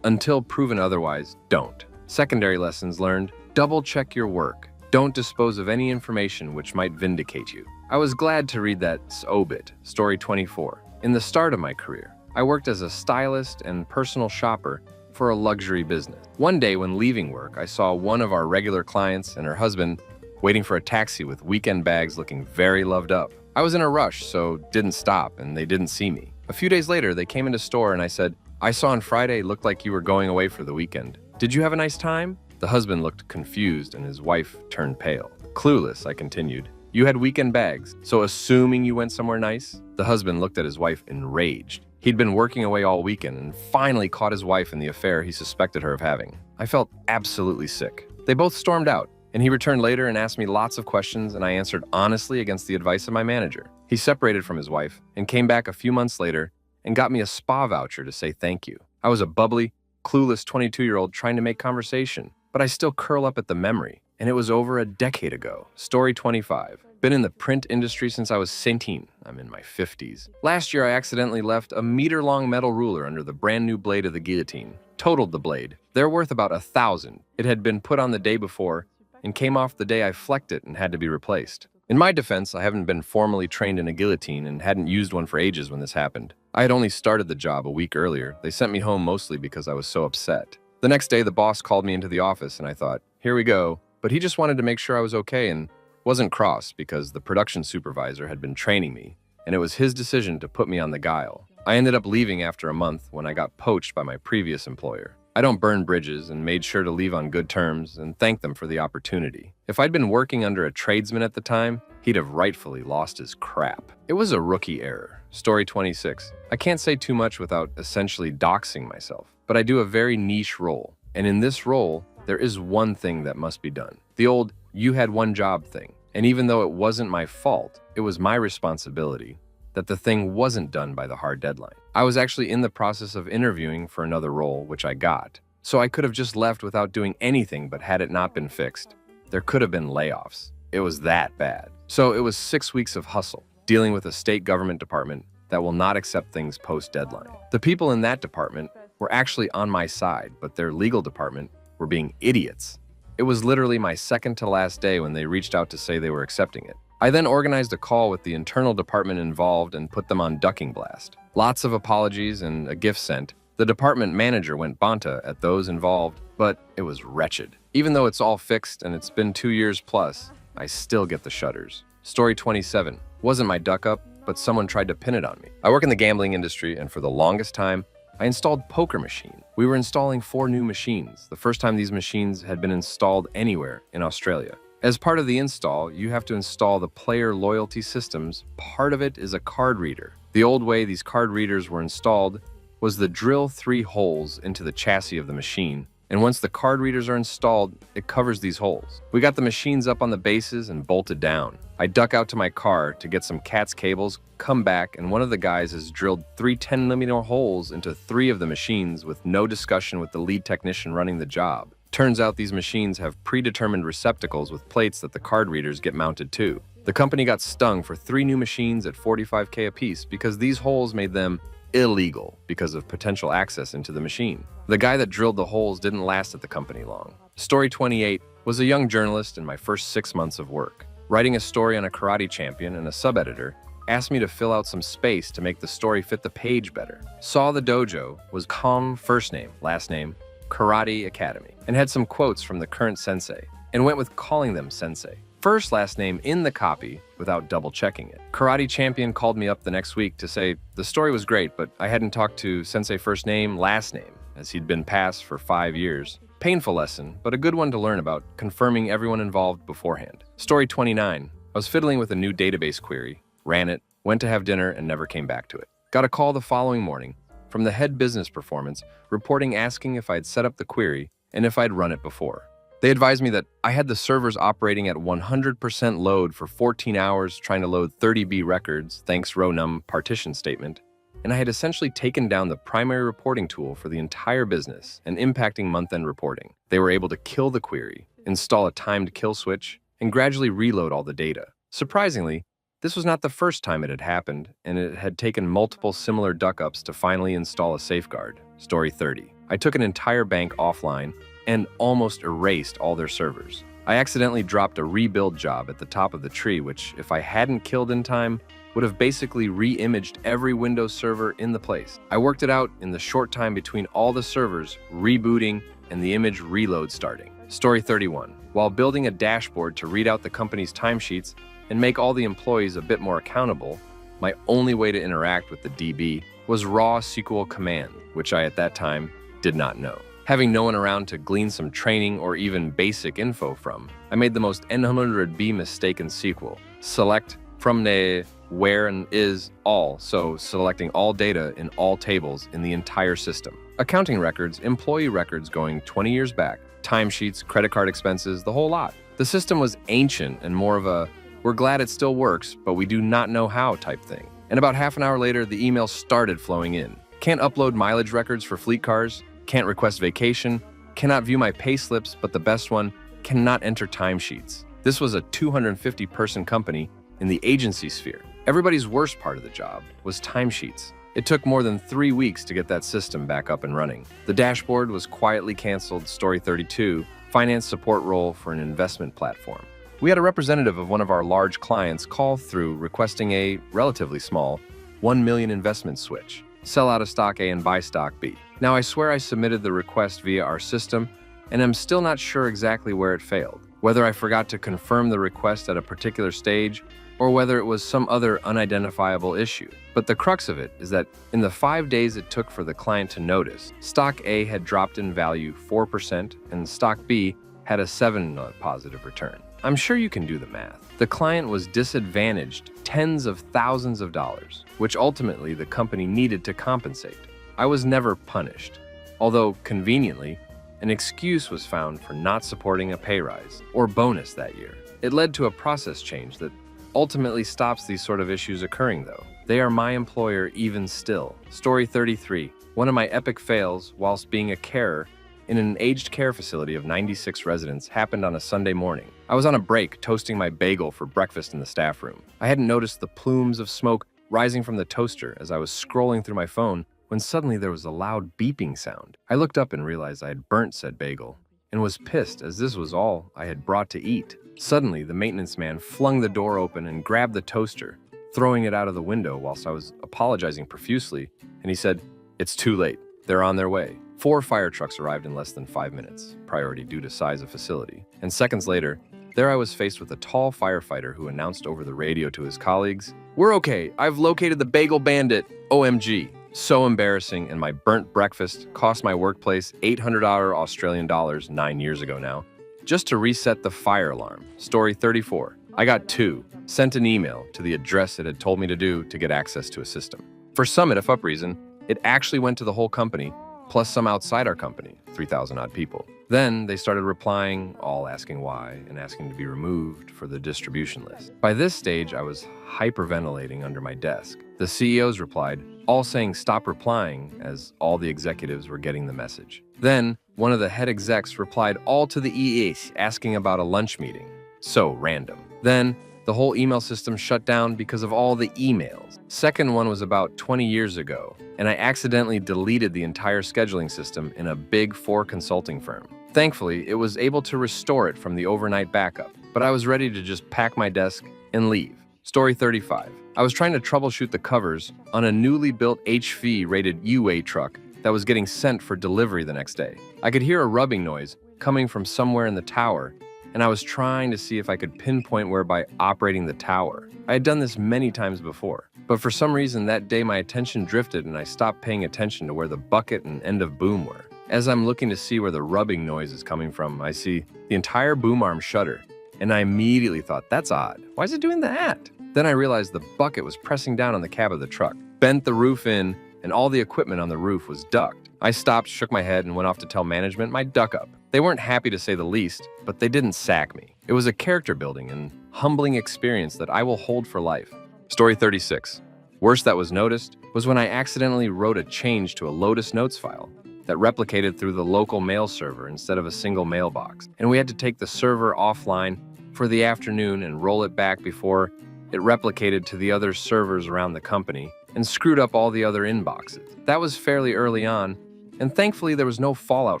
Until proven otherwise, don't. Secondary lessons learned. Double check your work. Don't dispose of any information which might vindicate you. I was glad to read that obit, story 24. In the start of my career, I worked as a stylist and personal shopper for a luxury business. One day when leaving work, I saw one of our regular clients and her husband waiting for a taxi with weekend bags looking very loved up. I was in a rush, so didn't stop and they didn't see me. A few days later, they came into store and I said, I saw on Friday looked like you were going away for the weekend. Did you have a nice time? The husband looked confused and his wife turned pale. Clueless, I continued. You had weekend bags, so assuming you went somewhere nice? The husband looked at his wife enraged. He'd been working away all weekend and finally caught his wife in the affair he suspected her of having. I felt absolutely sick. They both stormed out, and he returned later and asked me lots of questions, and I answered honestly against the advice of my manager. He separated from his wife and came back a few months later and got me a spa voucher to say thank you. I was a bubbly, clueless 22-year-old trying to make conversation, but I still curl up at the memory, and it was over a decade ago. Story 25. Been in the print industry since I was 17. I'm in my 50s. Last year, I accidentally left a meter-long metal ruler under the brand new blade of the guillotine. Totaled the blade. They're worth about $1,000. It had been put on the day before and came off the day I flecked it and had to be replaced. In my defense, I haven't been formally trained in a guillotine and hadn't used one for ages when this happened. I had only started the job a week earlier. They sent me home mostly because I was so upset. The next day, the boss called me into the office and I thought, here we go. But he just wanted to make sure I was okay and wasn't cross because the production supervisor had been training me and it was his decision to put me on the guile. I ended up leaving after a month when I got poached by my previous employer. I don't burn bridges and made sure to leave on good terms and thank them for the opportunity. If I'd been working under a tradesman at the time, he'd have rightfully lost his crap. It was a rookie error. Story 26. I can't say too much without essentially doxing myself, but I do a very niche role. And in this role, there is one thing that must be done. The old, you had one job thing. And even though it wasn't my fault, it was my responsibility that the thing wasn't done by the hard deadline. I was actually in the process of interviewing for another role, which I got. So I could have just left without doing anything, but had it not been fixed, there could have been layoffs. It was that bad. So it was 6 weeks of hustle, dealing with a state government department that will not accept things post-deadline. The people in that department were actually on my side, but their legal department were being idiots. It was literally my second to last day when they reached out to say they were accepting it. I then organized a call with the internal department involved and put them on ducking blast. Lots of apologies and a gift sent. The department manager went banta at those involved, but it was wretched. Even though it's all fixed and it's been 2 years plus, I still get the shudders. Story 27. Wasn't my duck up, but someone tried to pin it on me. I work in the gambling industry, and for the longest time, I installed poker machine. We were installing 4 new machines, the first time these machines had been installed anywhere in Australia. As part of the install, you have to install the player loyalty systems. Part of it is a card reader. The old way these card readers were installed was to drill 3 holes into the chassis of the machine And once the card readers are installed, it covers these holes. We got the machines up on the bases and bolted down. I duck out to my car to get some CATS cables, come back, and one of the guys has drilled 3 10mm holes into 3 of the machines with no discussion with the lead technician running the job. Turns out these machines have predetermined receptacles with plates that the card readers get mounted to. The company got stung for 3 new machines at $45K apiece because these holes made them illegal because of potential access into the machine. The guy that drilled the holes didn't last at the company long. Story 28 was a young journalist in my first 6 months of work. Writing a story on a karate champion, and a sub-editor asked me to fill out some space to make the story fit the page better. Saw the dojo was Kong first name, last name, Karate Academy, and had some quotes from the current sensei, and went with calling them sensei. First last name in the copy without double checking it. Karate champion called me up the next week to say the story was great, but I hadn't talked to sensei first name, last name, as he'd been passed for 5 years. Painful lesson, but a good one to learn about, confirming everyone involved beforehand. Story 29. I was fiddling with a new database query, ran it, went to have dinner, and never came back to it. Got a call the following morning from the head business performance, reporting asking if I'd set up the query and if I'd run it before. They advised me that I had the servers operating at 100% load for 14 hours trying to load 30B records, thanks row num partition statement, and I had essentially taken down the primary reporting tool for the entire business and impacting month-end reporting. They were able to kill the query, install a timed kill switch, and gradually reload all the data. Surprisingly, this was not the first time it had happened, and it had taken multiple similar duck-ups to finally install a safeguard. Story 30. I took an entire bank offline and almost erased all their servers. I accidentally dropped a rebuild job at the top of the tree, which, if I hadn't killed in time, would have basically re-imaged every Windows server in the place. I worked it out in the short time between all the servers rebooting and the image reload starting. Story 31. While building a dashboard to read out the company's timesheets and make all the employees a bit more accountable, my only way to interact with the DB was raw SQL command, which I at that time did not know. Having no one around to glean some training or even basic info from, I made the most N100B mistake in SQL. Select from the where and is all, so selecting all data in all tables in the entire system. Accounting records, employee records going 20 years back, timesheets, credit card expenses, the whole lot. The system was ancient and more of a, we're glad it still works, but we do not know how type thing. And about half an hour later, the email started flowing in. Can't upload mileage records for fleet cars, can't request vacation, cannot view my pay slips, but the best one, cannot enter timesheets. This was a 250-person company in the agency sphere. Everybody's worst part of the job was timesheets. It took more than 3 weeks to get that system back up and running. The dashboard was quietly canceled. Story 32, finance support role for an investment platform. We had a representative of one of our large clients call through requesting a relatively small 1 million investment switch. Sell out of stock A and buy stock B. Now I swear I submitted the request via our system, and I'm still not sure exactly where it failed. Whether I forgot to confirm the request at a particular stage, or whether it was some other unidentifiable issue. But the crux of it is that in the 5 days it took for the client to notice, stock A had dropped in value 4% and stock B had a 7 positive return. I'm sure you can do the math. The client was disadvantaged tens of thousands of dollars, which ultimately the company needed to compensate. I was never punished, although conveniently, an excuse was found for not supporting a pay rise or bonus that year. It led to a process change that ultimately stops these sort of issues occurring though. They are my employer even still. Story 33. One of my epic fails whilst being a carer in an aged care facility of 96 residents happened on a Sunday morning. I was on a break toasting my bagel for breakfast in the staff room. I hadn't noticed the plumes of smoke rising from the toaster as I was scrolling through my phone when suddenly there was a loud beeping sound. I looked up and realized I had burnt said bagel and was pissed as this was all I had brought to eat. Suddenly, the maintenance man flung the door open and grabbed the toaster, throwing it out of the window whilst I was apologizing profusely, and he said, "It's too late. They're on their way." 4 fire trucks arrived in less than 5 minutes, priority due to size of facility. And seconds later, there I was faced with a tall firefighter who announced over the radio to his colleagues, "We're okay. I've located the bagel bandit. OMG." So embarrassing, and my burnt breakfast cost my workplace $800 Australian dollars 9 years ago now, just to reset the fire alarm. Story 34. I got 2, sent an email to the address it had told me to do to get access to a system. For some if up reason, it actually went to the whole company, plus some outside our company, 3,000 odd people. Then they started replying, all asking why and asking to be removed for the distribution list. By this stage, I was hyperventilating under my desk. The CEOs replied, all saying stop replying, as all the executives were getting the message. Then, one of the head execs replied all to the EAs asking about a lunch meeting. So random. Then, the whole email system shut down because of all the emails. Second one was about 20 years ago, and I accidentally deleted the entire scheduling system in a Big Four consulting firm. Thankfully, it was able to restore it from the overnight backup, but I was ready to just pack my desk and leave. Story 35. I was trying to troubleshoot the covers on a newly built HV-rated UA truck that was getting sent for delivery the next day. I could hear a rubbing noise coming from somewhere in the tower, and I was trying to see if I could pinpoint where by operating the tower. I had done this many times before, but for some reason that day my attention drifted and I stopped paying attention to where the bucket and end of boom were. As I'm looking to see where the rubbing noise is coming from, I see the entire boom arm shudder, and I immediately thought, that's odd. Why is it doing that? Then I realized the bucket was pressing down on the cab of the truck, bent the roof in, and all the equipment on the roof was ducked. I stopped, shook my head, and went off to tell management my duck up. They weren't happy to say the least, but they didn't sack me. It was a character building and humbling experience that I will hold for life. Story 36. Worst that was noticed was when I accidentally wrote a change to a Lotus Notes file that replicated through the local mail server instead of a single mailbox. And we had to take the server offline for the afternoon and roll it back before it replicated to the other servers around the company and screwed up all the other inboxes. That was fairly early on, and thankfully there was no fallout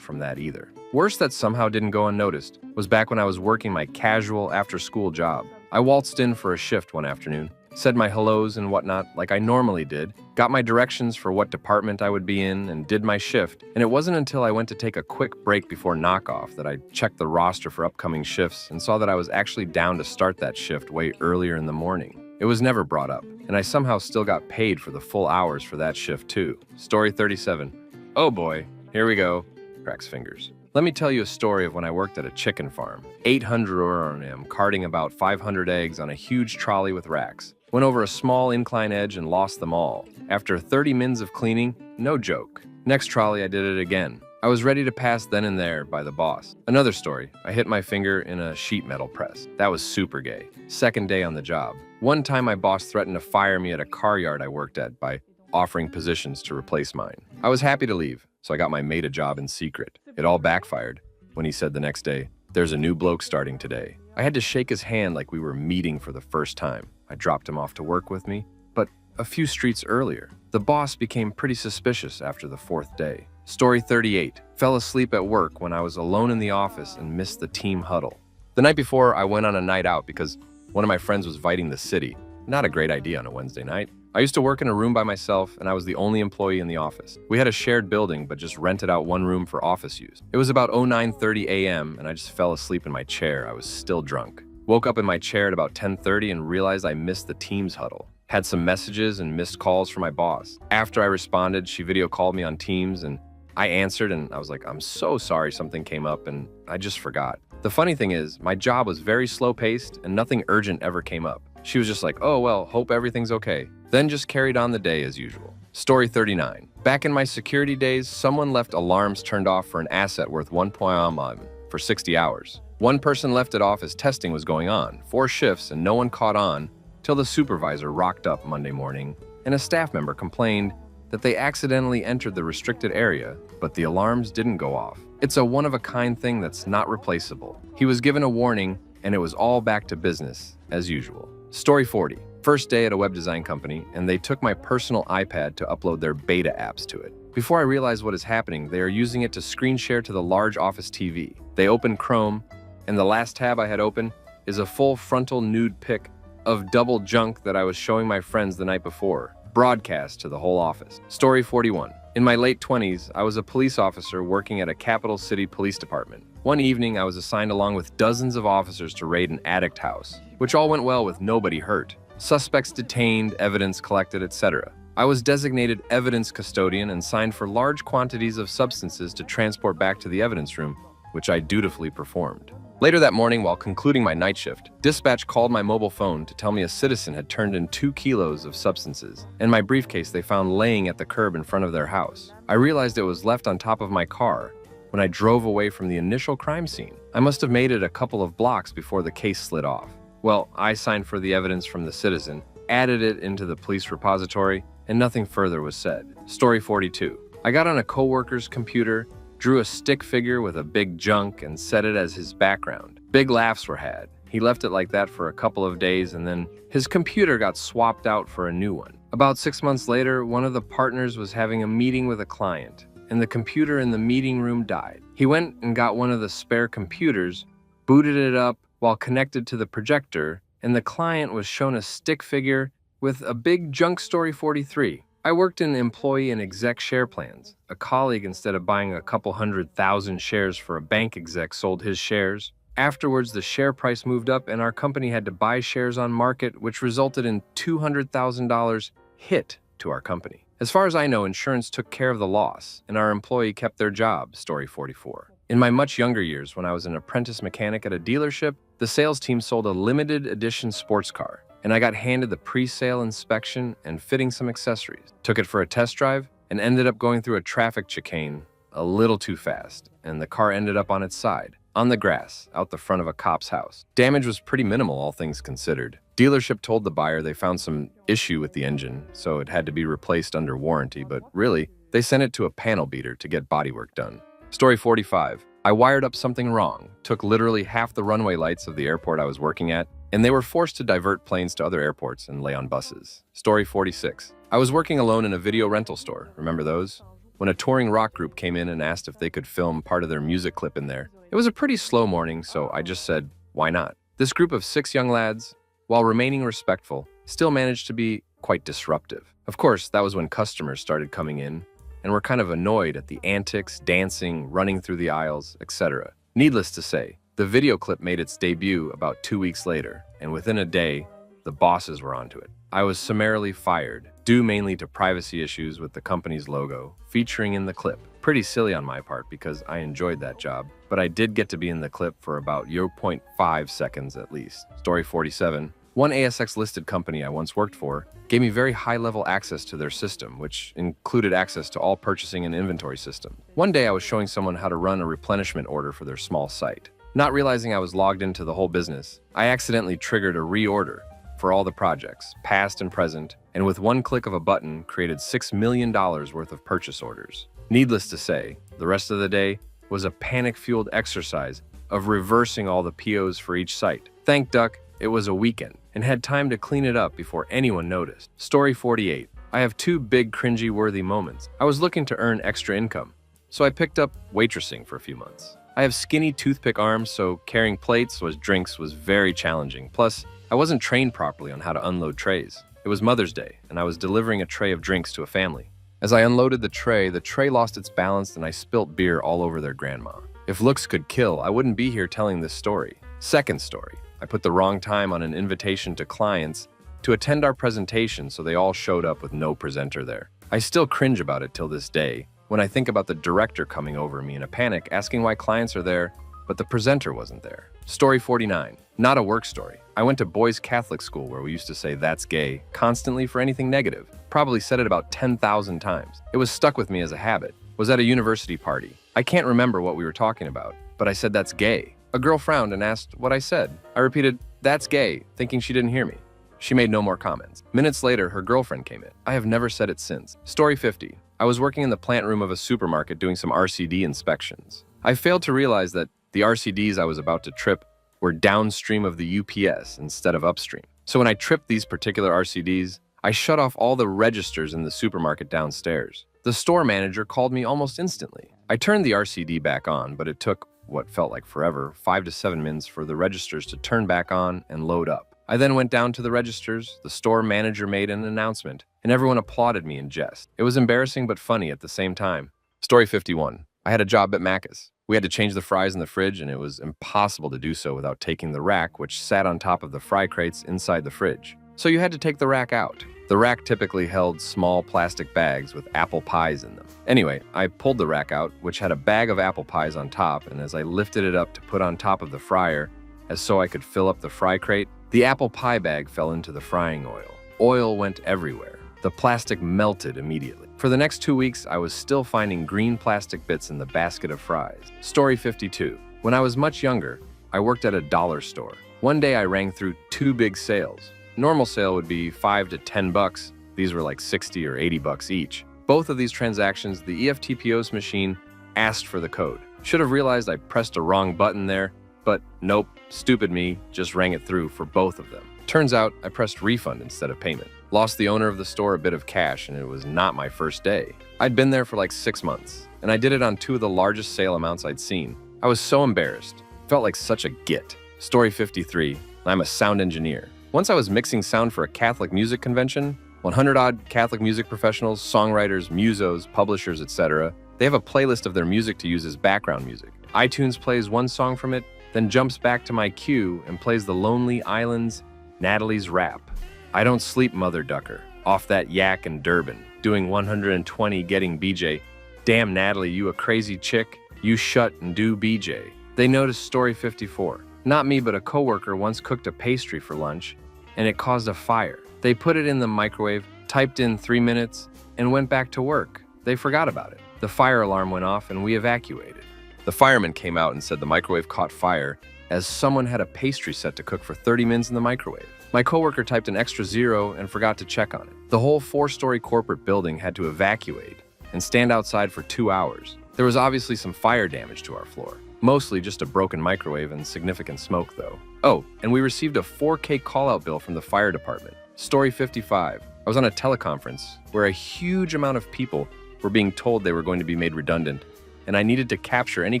from that either. Worse that somehow didn't go unnoticed was back when I was working my casual after-school job. I waltzed in for a shift one afternoon, said my hellos and whatnot like I normally did, got my directions for what department I would be in, and did my shift. And it wasn't until I went to take a quick break before knockoff that I checked the roster for upcoming shifts and saw that I was actually down to start that shift way earlier in the morning. It was never brought up, and I somehow still got paid for the full hours for that shift too. Story 37. Oh boy, here we go. Cracks fingers. Let me tell you a story of when I worked at a chicken farm. 800 R&M, carting about 500 eggs on a huge trolley with racks. Went over a small incline edge and lost them all. After 30 mins of cleaning, no joke. Next trolley, I did it again. I was ready to pass then and there by the boss. Another story, I hit my finger in a sheet metal press. That was super gay. Second day on the job. One time my boss threatened to fire me at a car yard I worked at by offering positions to replace mine. I was happy to leave, so I got my mate a job in secret. It all backfired when he said the next day, "There's a new bloke starting today." I had to shake his hand like we were meeting for the first time. I dropped him off to work with me, but a few streets earlier. The boss became pretty suspicious after the fourth day. Story 38. Fell asleep at work when I was alone in the office and missed the team huddle. The night before, I went on a night out because one of my friends was inviting the city. Not a great idea on a Wednesday night. I used to work in a room by myself, and I was the only employee in the office. We had a shared building, but just rented out one room for office use. It was about 09:30 a.m., and I just fell asleep in my chair. I was still drunk. Woke up in my chair at about 10:30 and realized I missed the team's huddle. Had some messages and missed calls from my boss. After I responded, she video called me on Teams, and I answered, and I was like, "I'm so sorry something came up," and I just forgot. The funny thing is, my job was very slow-paced, and nothing urgent ever came up. She was just like, "Oh, well, hope everything's okay." Then just carried on the day as usual. Story 39. Back in my security days, someone left alarms turned off for an asset worth 1.1 million for 60 hours. One person left it off as testing was going on, 4 shifts, and no one caught on till the supervisor rocked up Monday morning, and a staff member complained that they accidentally entered the restricted area, but the alarms didn't go off. It's a one-of-a-kind thing that's not replaceable. He was given a warning, and it was all back to business, as usual. Story 40. First day at a web design company, and they took my personal iPad to upload their beta apps to it. Before I realized what is happening, they are using it to screen share to the large office TV. They opened Chrome, and the last tab I had open is a full frontal nude pic of double junk that I was showing my friends the night before, broadcast to the whole office. Story 41. In my late 20s, I was a police officer working at a capital city police department. One evening, I was assigned along with dozens of officers to raid an addict house, which all went well with nobody hurt. Suspects detained, evidence collected, etc. I was designated evidence custodian and signed for large quantities of substances to transport back to the evidence room, which I dutifully performed. Later that morning, while concluding my night shift, dispatch called my mobile phone to tell me a citizen had turned in 2 kilos of substances, and my briefcase they found laying at the curb in front of their house. I realized it was left on top of my car when I drove away from the initial crime scene. I must have made it a couple of blocks before the case slid off. Well, I signed for the evidence from the citizen, added it into the police repository, and nothing further was said. Story 42. I got on a coworker's computer, drew a stick figure with a big junk, and set it as his background. Big laughs were had. He left it like that for a couple of days, and then his computer got swapped out for a new one. About 6 months later, one of the partners was having a meeting with a client, and the computer in the meeting room died. He went and got one of the spare computers, booted it up while connected to the projector, and the client was shown a stick figure with a big junk. Story 43. I worked in employee and exec share plans. A colleague, instead of buying a couple 100,000 shares for a bank exec, sold his shares. Afterwards, the share price moved up and our company had to buy shares on market, which resulted in $200,000 hit to our company. As far as I know, insurance took care of the loss and our employee kept their job. Story 44. In my much younger years, when I was an apprentice mechanic at a dealership, the sales team sold a limited edition sports car, and I got handed the pre-sale inspection and fitting some accessories. Took it for a test drive and ended up going through a traffic chicane a little too fast, and the car ended up on its side, on the grass, out the front of a cop's house. Damage was pretty minimal, all things considered. Dealership told the buyer they found some issue with the engine, so it had to be replaced under warranty, but really, they sent it to a panel beater to get bodywork done. Story 45. I wired up something wrong, took literally half the runway lights of the airport I was working at, and they were forced to divert planes to other airports and lay on buses. Story 46. I was working alone in a video rental store, remember those? When a touring rock group came in and asked if they could film part of their music clip in there. It was a pretty slow morning, so I just said, why not? This group of 6 young lads, while remaining respectful, still managed to be quite disruptive. Of course, that was when customers started coming in and were kind of annoyed at the antics, dancing, running through the aisles, etc. Needless to say, the video clip made its debut about 2 weeks later, and within a day, the bosses were onto it. I was summarily fired, due mainly to privacy issues with the company's logo featuring in the clip. Pretty silly on my part because I enjoyed that job, but I did get to be in the clip for about 0.5 seconds at least. Story 47. One ASX-listed company I once worked for gave me very high-level access to their system, which included access to all purchasing and inventory systems. One day I was showing someone how to run a replenishment order for their small site. Not realizing I was logged into the whole business, I accidentally triggered a reorder for all the projects, past and present, and with one click of a button, created $6 million worth of purchase orders. Needless to say, the rest of the day was a panic-fueled exercise of reversing all the POs for each site. Thank Duck, it was a weekend, and had time to clean it up before anyone noticed. Story 48. I have 2 big cringy-worthy moments. I was looking to earn extra income, so I picked up waitressing for a few months. I have skinny toothpick arms, so carrying plates or drinks was very challenging. Plus, I wasn't trained properly on how to unload trays. It was Mother's Day, and I was delivering a tray of drinks to a family. As I unloaded the tray lost its balance and I spilt beer all over their grandma. If looks could kill, I wouldn't be here telling this story. Second story. I put the wrong time on an invitation to clients to attend our presentation, so they all showed up with no presenter there. I still cringe about it till this day when I think about the director coming over me in a panic asking why clients are there, but the presenter wasn't there. Story 49. Not a work story. I went to boys' Catholic school where we used to say "that's gay" constantly for anything negative. Probably said it about 10,000 times. It was stuck with me as a habit. Was at a university party. I can't remember what we were talking about, but I said "that's gay." A girl frowned and asked what I said. I repeated "that's gay," thinking she didn't hear me. She made no more comments. Minutes later, her girlfriend came in. I have never said it since. Story 50. I was working in the plant room of a supermarket doing some RCD inspections. I failed to realize that the RCDs I was about to trip were downstream of the UPS instead of upstream. So when I tripped these particular RCDs, I shut off all the registers in the supermarket downstairs. The store manager called me almost instantly. I turned the RCD back on, but it took what felt like forever, 5 to 7 minutes for the registers to turn back on and load up. I then went down to the registers, the store manager made an announcement, and everyone applauded me in jest. It was embarrassing but funny at the same time. Story 51. I had a job at Macca's. We had to change the fries in the fridge, and it was impossible to do so without taking the rack, which sat on top of the fry crates inside the fridge. So you had to take the rack out. The rack typically held small plastic bags with apple pies in them. Anyway, I pulled the rack out, which had a bag of apple pies on top, and as I lifted it up to put on top of the fryer, as so I could fill up the fry crate, the apple pie bag fell into the frying oil. Oil went everywhere. The plastic melted immediately. For the next 2 weeks, I was still finding green plastic bits in the basket of fries. Story 52. When I was much younger, I worked at a dollar store. One day I rang through 2 big sales. Normal sale would be $5 to $10. These were like $60 or $80 each. Both of these transactions, the EFTPOS machine asked for the code. Should have realized I pressed a wrong button there, but nope, stupid me, just rang it through for both of them. Turns out I pressed refund instead of payment. Lost the owner of the store a bit of cash, and it was not my first day. I'd been there for like 6 months, and I did it on 2 of the largest sale amounts I'd seen. I was so embarrassed. Felt like such a git. Story 53. I'm a sound engineer. Once I was mixing sound for a Catholic music convention. 100-odd Catholic music professionals, songwriters, musos, publishers, etc. They have a playlist of their music to use as background music. iTunes plays one song from it, then jumps back to my queue and plays the Lonely Island's Natalie's Rap. I don't sleep, mother ducker. Off that yak and Durban. Doing 120 getting BJ. Damn, Natalie, you a crazy chick. You shut and do BJ. They noticed story 54. Not me, but a coworker once cooked a pastry for lunch, and it caused a fire. They put it in the microwave, typed in 3 minutes, and went back to work. They forgot about it. The fire alarm went off, and we evacuated. The fireman came out and said the microwave caught fire as someone had a pastry set to cook for 30 minutes in the microwave. My coworker typed an extra 0 and forgot to check on it. The whole 4-story corporate building had to evacuate and stand outside for 2 hours. There was obviously some fire damage to our floor. Mostly just a broken microwave and significant smoke, though. Oh, and we received a $4K call-out bill from the fire department. Story 55. I was on a teleconference where a huge amount of people were being told they were going to be made redundant, and I needed to capture any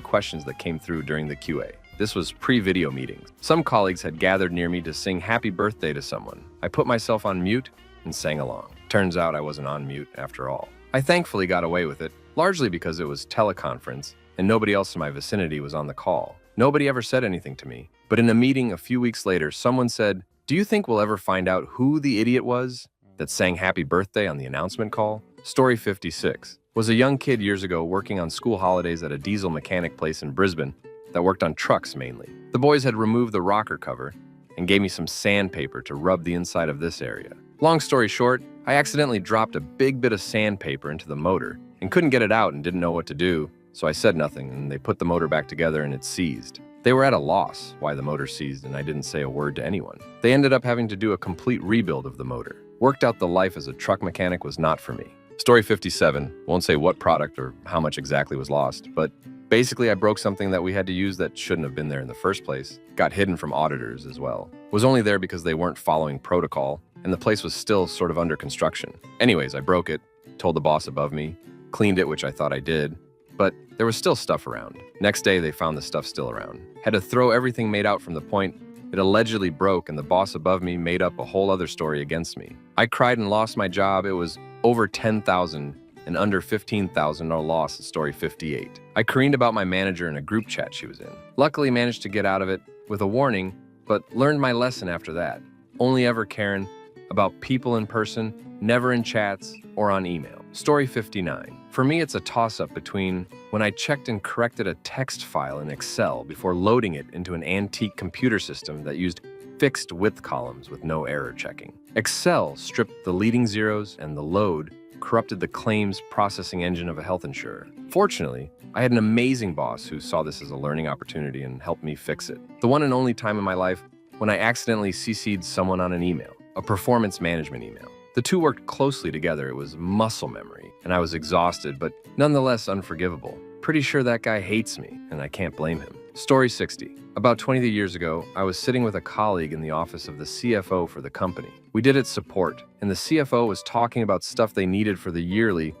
questions that came through during the QA. This was pre-video meetings. Some colleagues had gathered near me to sing happy birthday to someone. I put myself on mute and sang along. Turns out I wasn't on mute after all. I thankfully got away with it, largely because it was teleconference and nobody else in my vicinity was on the call. Nobody ever said anything to me. But in a meeting a few weeks later, someone said, "Do you think we'll ever find out who the idiot was that sang happy birthday on the announcement call?" Story 56. Was a young kid years ago working on school holidays at a diesel mechanic place in Brisbane that worked on trucks mainly. The boys had removed the rocker cover and gave me some sandpaper to rub the inside of this area. Long story short, I accidentally dropped a big bit of sandpaper into the motor and couldn't get it out and didn't know what to do. So I said nothing, and they put the motor back together and it seized. They were at a loss why the motor seized, and I didn't say a word to anyone. They ended up having to do a complete rebuild of the motor. Worked out the life as a truck mechanic was not for me. Story 57. Won't say what product or how much exactly was lost, but basically I broke something that we had to use that shouldn't have been there in the first place. Got hidden from auditors as well. Was only there because they weren't following protocol, and the place was still sort of under construction. Anyways, I broke it, told the boss above me, cleaned it, which I thought I did, but there was still stuff around. Next day, they found the stuff still around. Had to throw everything made out from the point it allegedly broke, and the boss above me made up a whole other story against me. I cried and lost my job. It was over $10,000 and under $15,000 loss at story 58. I careened about my manager in a group chat she was in. Luckily managed to get out of it with a warning, but learned my lesson after that. Only ever Karen about people in person, never in chats or on email. Story 59. For me, it's a toss-up between when I checked and corrected a text file in Excel before loading it into an antique computer system that used fixed width columns with no error checking. Excel stripped the leading zeros, and the load corrupted the claims processing engine of a health insurer. Fortunately, I had an amazing boss who saw this as a learning opportunity and helped me fix it. The one and only time in my life when I accidentally CC'd someone on an email, a performance management email. The two worked closely together. It was muscle memory, and I was exhausted, but nonetheless unforgivable. Pretty sure that guy hates me, and I can't blame him. Story 60. About 20 years ago, I was sitting with a colleague in the office of the CFO for the company. We did it support, and the CFO was talking about stuff they needed for the yearly,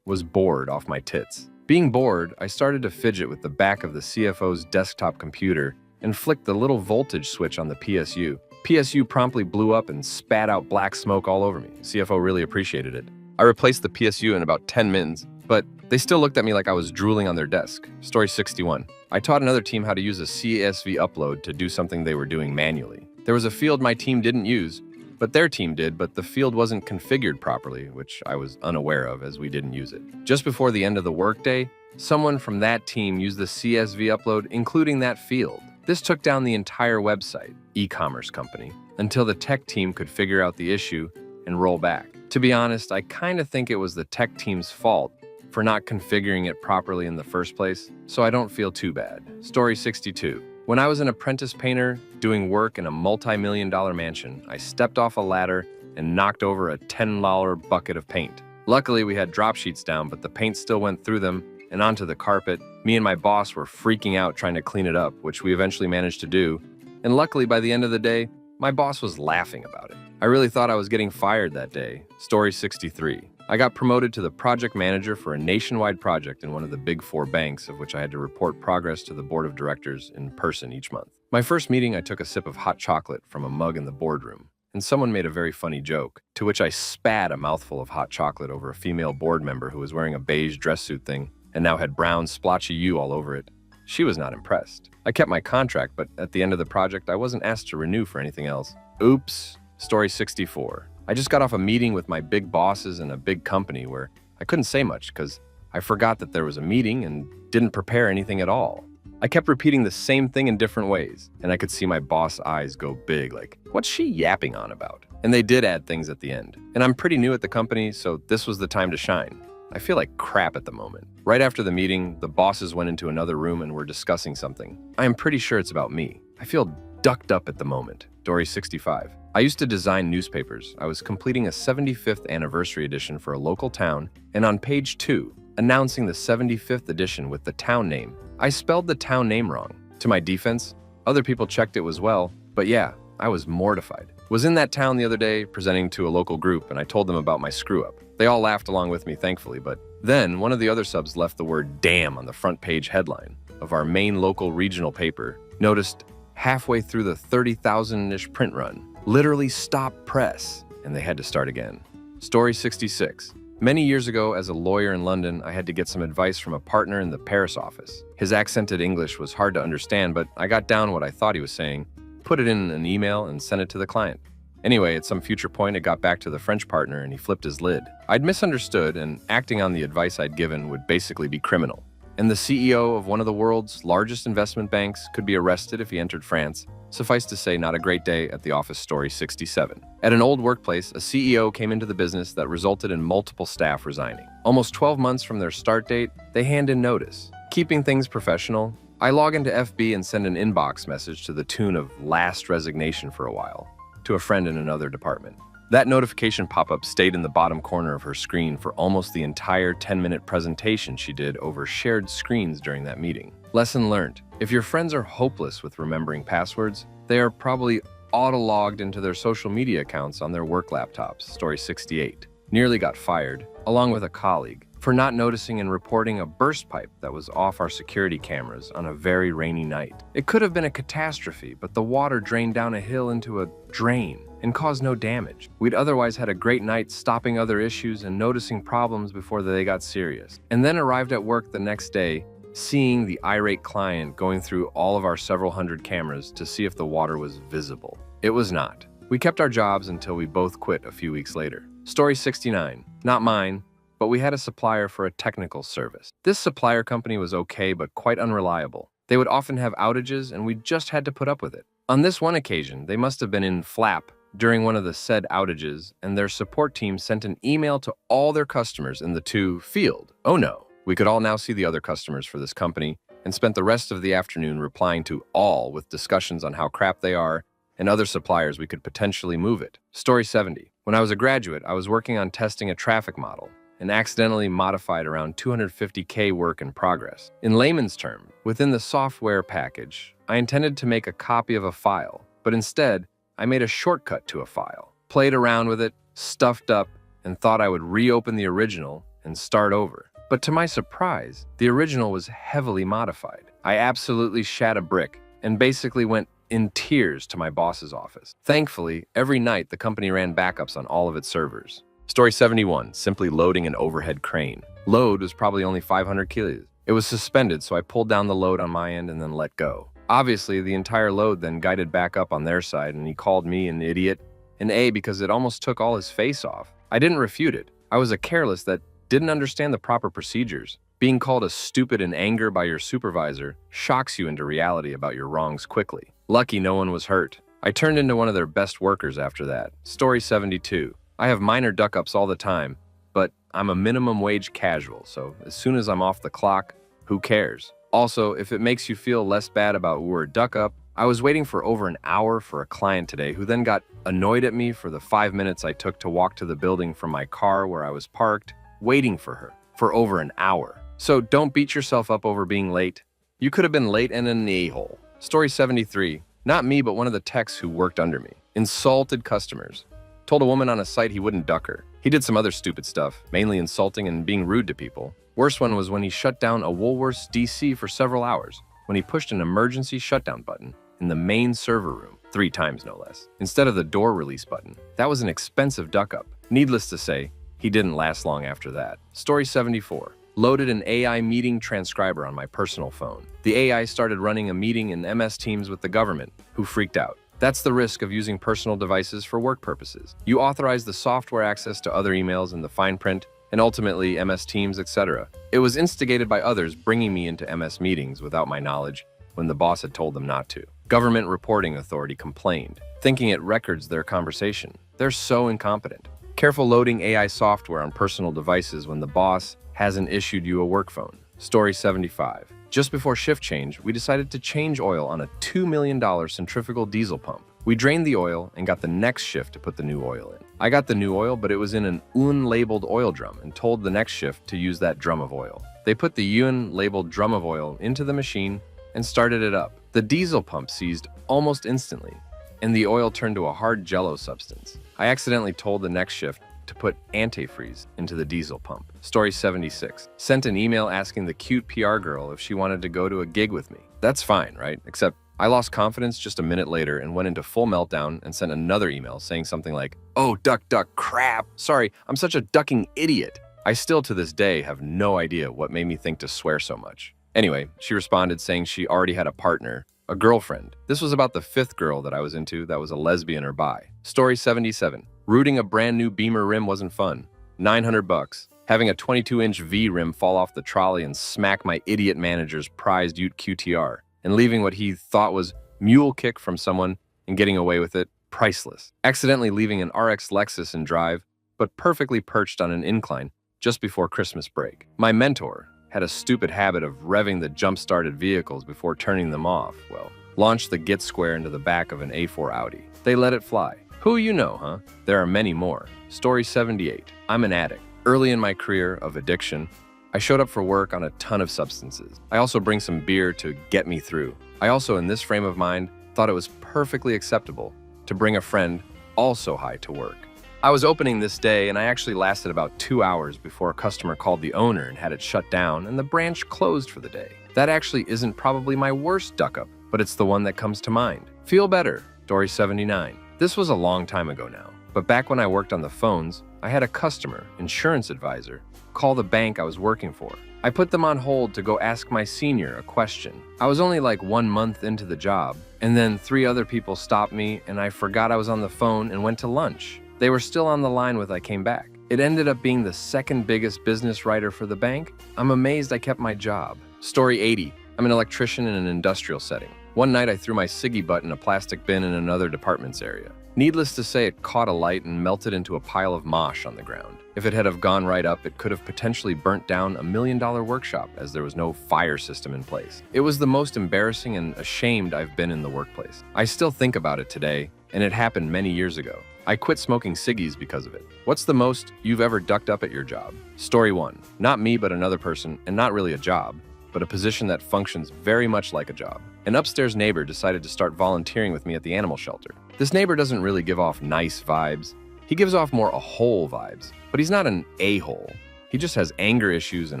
was bored off my tits. Being bored, I started to fidget with the back of the CFO's desktop computer and flicked the little voltage switch on the PSU. PSU promptly blew up and spat out black smoke all over me. CFO really appreciated it. I replaced the PSU in about 10 minutes, but they still looked at me like I was drooling on their desk. Story 61. I taught another team how to use a CSV upload to do something they were doing manually. There was a field my team didn't use, But their team did, but the field wasn't configured properly, which I was unaware of as we didn't use it. Just before the end of the workday, someone from that team used the CSV upload, including that field. This took down the entire website, e-commerce company, until the tech team could figure out the issue and roll back. To be honest, I kind of think it was the tech team's fault for not configuring it properly in the first place, so I don't feel too bad. Story 62. When I was an apprentice painter doing work in a multi-million-dollar mansion, I stepped off a ladder and knocked over a $10 bucket of paint. Luckily, we had drop sheets down, but the paint still went through them and onto the carpet. Me and my boss were freaking out trying to clean it up, which we eventually managed to do. And luckily, by the end of the day, my boss was laughing about it. I really thought I was getting fired that day. Story 63. I got promoted to the project manager for a nationwide project in one of the big 4 banks, of which I had to report progress to the board of directors in person each month. My first meeting, I took a sip of hot chocolate from a mug in the boardroom, and someone made a very funny joke, to which I spat a mouthful of hot chocolate over a female board member who was wearing a beige dress suit thing and now had brown splotchy U all over it. She was not impressed. I kept my contract, but at the end of the project, I wasn't asked to renew for anything else. Oops. Story 64. I just got off a meeting with my big bosses in a big company where I couldn't say much because I forgot that there was a meeting and didn't prepare anything at all. I kept repeating the same thing in different ways, and I could see my boss' eyes go big, like, what's she yapping on about? And they did add things at the end. And I'm pretty new at the company, so this was the time to shine. I feel like crap at the moment. Right after the meeting, the bosses went into another room and were discussing something. I am pretty sure it's about me. I feel ducked up at the moment. Story 65. I used to design newspapers. I was completing a 75th anniversary edition for a local town, and on page 2, announcing the 75th edition with the town name, I spelled the town name wrong. To my defense, other people checked it as well, but yeah, I was mortified. Was in that town the other day presenting to a local group, and I told them about my screw-up. They all laughed along with me, thankfully, but then one of the other subs left the word damn on the front page headline of our main local regional paper. Noticed halfway through the 30,000-ish print run, literally stop press, and they had to start again. Story 66. Many years ago, as a lawyer in London, I had to get some advice from a partner in the Paris office. His accented English was hard to understand, but I got down what I thought he was saying, put it in an email, and sent it to the client. Anyway, at some future point, it got back to the French partner, and he flipped his lid. I'd misunderstood, and acting on the advice I'd given would basically be criminal. And the CEO of one of the world's largest investment banks could be arrested if he entered France. Suffice to say, not a great day at the office. Story 67. At an old workplace, a CEO came into the business that resulted in multiple staff resigning. Almost 12 months from their start date, they hand in notice. Keeping things professional, I log into FB and send an inbox message to the tune of last resignation for a while to a friend in another department. That notification pop-up stayed in the bottom corner of her screen for almost the entire 10-minute presentation she did over shared screens during that meeting. Lesson learned. If your friends are hopeless with remembering passwords, they are probably auto-logged into their social media accounts on their work laptops. Story 68. Nearly got fired, along with a colleague, for not noticing and reporting a burst pipe that was off our security cameras on a very rainy night. It could have been a catastrophe, but the water drained down a hill into a drain and caused no damage. We'd otherwise had a great night stopping other issues and noticing problems before they got serious. And then arrived at work the next day, seeing the irate client going through all of our several hundred cameras to see if the water was visible. It was not. We kept our jobs until we both quit a few weeks later. Story 69. Not mine, but we had a supplier for a technical service. This supplier company was okay, but quite unreliable. They would often have outages, and we just had to put up with it. On this one occasion, they must have been in flap during one of the said outages, and their support team sent an email to all their customers in the to field. Oh no. We could all now see the other customers for this company and spent the rest of the afternoon replying to all with discussions on how crap they are and other suppliers we could potentially move it. Story 70. When I was a graduate, I was working on testing a traffic model and accidentally modified around 250K work in progress. In layman's terms, within the software package, I intended to make a copy of a file, but instead, I made a shortcut to a file, played around with it, stuffed up, and thought I would reopen the original and start over. But to my surprise, the original was heavily modified. I absolutely shat a brick and basically went in tears to my boss's office. Thankfully, every night the company ran backups on all of its servers. Story 71, simply loading an overhead crane. Load was probably only 500 kilos. It was suspended, so I pulled down the load on my end and then let go. Obviously, the entire load then guided back up on their side, and he called me an idiot An A because it almost took all his face off. I didn't refute it. I was a careless that didn't understand the proper procedures. Being called a stupid in anger by your supervisor shocks you into reality about your wrongs quickly. Lucky no one was hurt. I turned into one of their best workers after that. Story 72. I have minor duck-ups all the time, but I'm a minimum wage casual, so as soon as I'm off the clock, who cares? Also, if it makes you feel less bad about word duck-up, I was waiting for over an hour for a client today who then got annoyed at me for the 5 minutes I took to walk to the building from my car where I was parked, waiting for her for over an hour. So don't beat yourself up over being late. You could have been late and an a-hole. Story 73. Not me, but one of the techs who worked under me. Insulted customers. Told a woman on a site he wouldn't duck her. He did some other stupid stuff, mainly insulting and being rude to people. Worst one was when he shut down a Woolworths DC for several hours, when he pushed an emergency shutdown button in the main server room, 3 times no less, instead of the door release button. That was an expensive duck-up. Needless to say, he didn't last long after that. Story 74. Loaded an AI meeting transcriber on my personal phone. The AI started running a meeting in MS Teams with the government, who freaked out. That's the risk of using personal devices for work purposes. You authorize the software access to other emails in the fine print, and ultimately MS Teams, etc. It was instigated by others bringing me into MS meetings without my knowledge when the boss had told them not to. Government Reporting Authority complained, thinking it records their conversation. They're so incompetent. Careful loading AI software on personal devices when the boss hasn't issued you a work phone. Story 75. Just before shift change, we decided to change oil on a $2 million centrifugal diesel pump. We drained the oil and got the next shift to put the new oil in. I got the new oil, but it was in an UN-labeled oil drum and told the next shift to use that drum of oil. They put the UN-labeled drum of oil into the machine and started it up. The diesel pump seized almost instantly, and the oil turned to a hard jello substance. I accidentally told the next shift to put antifreeze into the diesel pump. Story 76. Sent an email asking the cute PR girl if she wanted to go to a gig with me. That's fine, right? Except I lost confidence just a minute later and went into full meltdown and sent another email saying something like, "Oh, duck, crap. Sorry, I'm such a ducking idiot." I still to this day have no idea what made me think to swear so much. Anyway, she responded saying she already had a partner, a girlfriend. This was about the 5th girl that I was into that was a lesbian or bi. Story 77. Rooting a brand new Beamer rim wasn't fun. $900. Having a 22-inch V rim fall off the trolley and smack my idiot manager's prized Ute QTR, and leaving what he thought was mule kick from someone and getting away with it, priceless. Accidentally leaving an RX Lexus in drive, but perfectly perched on an incline just before Christmas break. My mentor had a stupid habit of revving the jump-started vehicles before turning them off. Well, launched the Git Square into the back of an A4 Audi. They let it fly. Who you know, huh? There are many more. Story 78. I'm an addict. Early in my career of addiction, I showed up for work on a ton of substances. I also bring some beer to get me through. I also, in this frame of mind, thought it was perfectly acceptable to bring a friend also high to work. I was opening this day, and I actually lasted about 2 hours before a customer called the owner and had it shut down, and the branch closed for the day. That actually isn't probably my worst duck-up, but it's the one that comes to mind. Feel better. Story 79. This was a long time ago now, but back when I worked on the phones, I had a customer, insurance advisor, call the bank I was working for. I put them on hold to go ask my senior a question. I was only like 1 month into the job, and then 3 other people stopped me, and I forgot I was on the phone and went to lunch. They were still on the line when I came back. It ended up being the 2nd biggest business writer for the bank. I'm amazed I kept my job. Story 80. I'm an electrician in an industrial setting. One night I threw my ciggy butt in a plastic bin in another department's area. Needless to say, it caught a light and melted into a pile of mosh on the ground. If it had have gone right up, it could have potentially burnt down $1 million workshop as there was no fire system in place. It was the most embarrassing and ashamed I've been in the workplace. I still think about it today, and it happened many years ago. I quit smoking ciggies because of it. What's the most you've ever ducked up at your job? Story 1. Not me, but another person, and not really a job, but a position that functions very much like a job. An upstairs neighbor decided to start volunteering with me at the animal shelter. This neighbor doesn't really give off nice vibes. He gives off more a-hole vibes, but he's not an a-hole. He just has anger issues and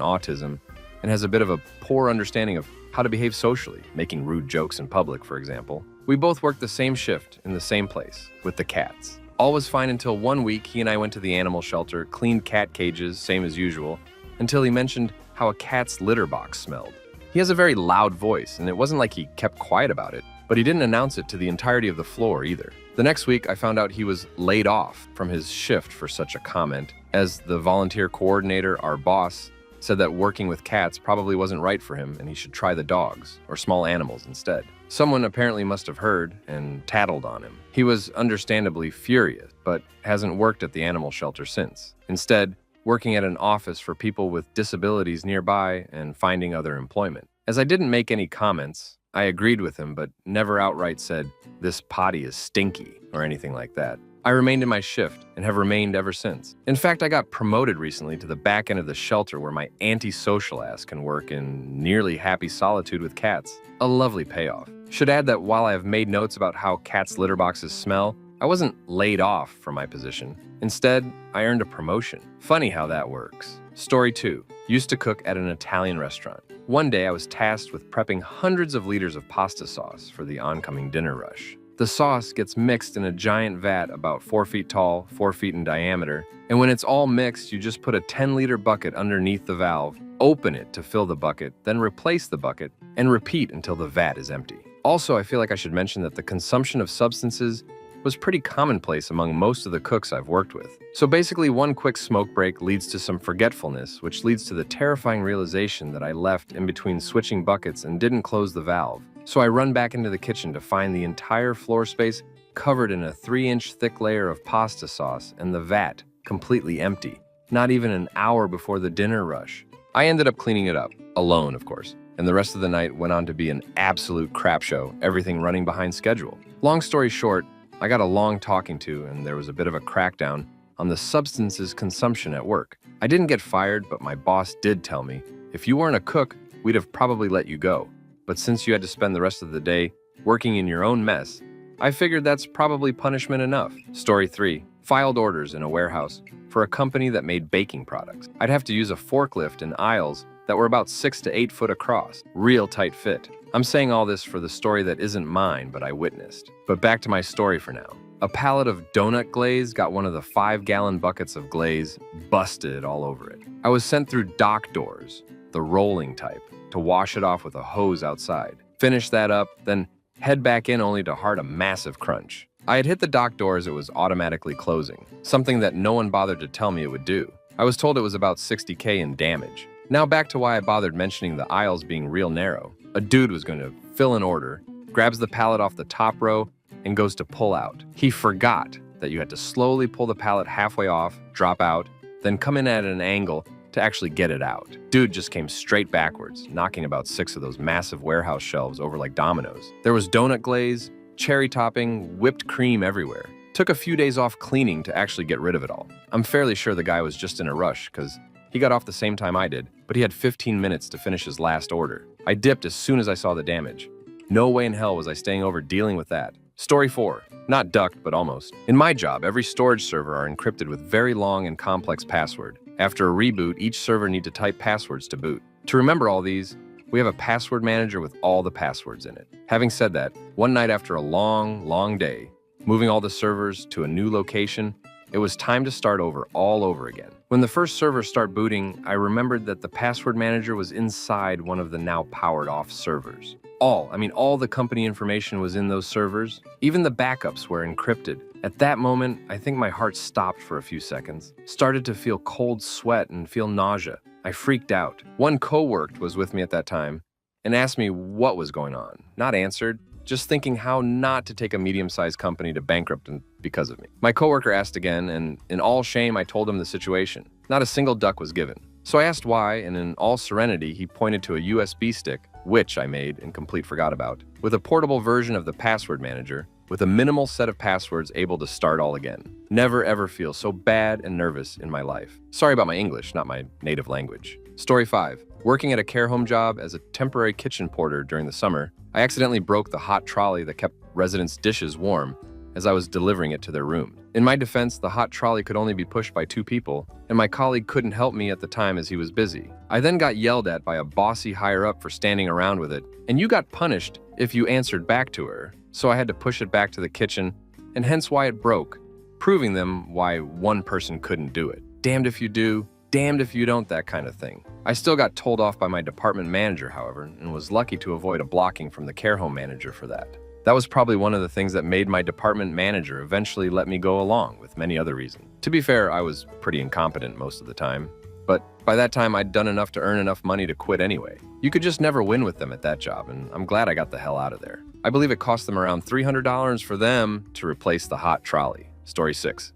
autism, and has a bit of a poor understanding of how to behave socially, making rude jokes in public, for example. We both worked the same shift in the same place, with the cats. All was fine until one week he and I went to the animal shelter, cleaned cat cages, same as usual, until he mentioned how a cat's litter box smelled. He has a very loud voice, and it wasn't like he kept quiet about it, but he didn't announce it to the entirety of the floor either. The next week, I found out he was laid off from his shift for such a comment, as the volunteer coordinator, our boss, said that working with cats probably wasn't right for him and he should try the dogs or small animals instead. Someone apparently must have heard and tattled on him. He was understandably furious, but hasn't worked at the animal shelter since. Instead, working at an office for people with disabilities nearby and finding other employment. As I didn't make any comments, I agreed with him, but never outright said, "This potty is stinky," or anything like that. I remained in my shift and have remained ever since. In fact, I got promoted recently to the back end of the shelter where my antisocial ass can work in nearly happy solitude with cats. A lovely payoff. Should add that while I have made notes about how cats' litter boxes smell, I wasn't laid off from my position. Instead, I earned a promotion. Funny how that works. Story 2. Used to cook at an Italian restaurant. One day I was tasked with prepping hundreds of liters of pasta sauce for the oncoming dinner rush. The sauce gets mixed in a giant vat about 4 feet tall, 4 feet in diameter, and when it's all mixed, you just put a 10-liter bucket underneath the valve, open it to fill the bucket, then replace the bucket, and repeat until the vat is empty. Also, I feel like I should mention that the consumption of substances was pretty commonplace among most of the cooks I've worked with. So basically, one quick smoke break leads to some forgetfulness, which leads to the terrifying realization that I left in between switching buckets and didn't close the valve. So I run back into the kitchen to find the entire floor space covered in a 3-inch thick layer of pasta sauce and the vat completely empty, not even an hour before the dinner rush. I ended up cleaning it up, alone of course, and the rest of the night went on to be an absolute crap show, everything running behind schedule. Long story short, I got a long talking to and there was a bit of a crackdown on the substances consumption at work. I didn't get fired, but my boss did tell me, if you weren't a cook, we'd have probably let you go. But since you had to spend the rest of the day working in your own mess, I figured that's probably punishment enough. Story 3. Filed orders in a warehouse for a company that made baking products. I'd have to use a forklift in aisles that were about 6 to 8 foot across. Real tight fit. I'm saying all this for the story that isn't mine, but I witnessed. But back to my story for now. A pallet of donut glaze got one of the 5-gallon buckets of glaze busted all over it. I was sent through dock doors, the rolling type, to wash it off with a hose outside. Finish that up, then head back in only to heart a massive crunch. I had hit the dock door as it was automatically closing, something that no one bothered to tell me it would do. I was told it was about $60K in damage. Now back to why I bothered mentioning the aisles being real narrow. A dude was going to fill an order, grabs the pallet off the top row, and goes to pull out. He forgot that you had to slowly pull the pallet halfway off, drop out, then come in at an angle to actually get it out. Dude just came straight backwards, knocking about 6 of those massive warehouse shelves over like dominoes. There was donut glaze, cherry topping, whipped cream everywhere. Took a few days off cleaning to actually get rid of it all. I'm fairly sure the guy was just in a rush because he got off the same time I did, but he had 15 minutes to finish his last order. I dipped as soon as I saw the damage. No way in hell was I staying over dealing with that. Story 4. Not ducked, but almost. In my job, every storage server are encrypted with very long and complex password. After a reboot, each server need to type passwords to boot. To remember all these, we have a password manager with all the passwords in it. Having said that, one night after a long day, moving all the servers to a new location, it was time to start over all over again. When the first servers start booting, I remembered that the password manager was inside one of the now powered off servers. All the company information was in those servers. Even the backups were encrypted. At that moment, I think my heart stopped for a few seconds. Started to feel cold sweat and feel nausea. I freaked out. One coworker was with me at that time and asked me what was going on. Not answered, just thinking how not to take a medium-sized company to bankrupt because of me. My coworker asked again, and in all shame, I told him the situation. Not a single duck was given. So I asked why, and in all serenity, he pointed to a USB stick, which I made and complete forgot about, with a portable version of the password manager, with a minimal set of passwords able to start all again. Never ever feel so bad and nervous in my life. Sorry about my English, not my native language. Story 5. Working at a care home job as a temporary kitchen porter during the summer, I accidentally broke the hot trolley that kept residents' dishes warm as I was delivering it to their room. In my defense, the hot trolley could only be pushed by 2 people, and my colleague couldn't help me at the time as he was busy. I then got yelled at by a bossy higher-up for standing around with it, and you got punished if you answered back to her, so I had to push it back to the kitchen, and hence why it broke, proving them why one person couldn't do it. Damned if you do, damned if you don't, that kind of thing. I still got told off by my department manager, however, and was lucky to avoid a blocking from the care home manager for that. That was probably one of the things that made my department manager eventually let me go along with many other reasons. To be fair, I was pretty incompetent most of the time, but by that time I'd done enough to earn enough money to quit anyway. You could just never win with them at that job, and I'm glad I got the hell out of there. I believe it cost them around $300 for them to replace the hot trolley. Story 6.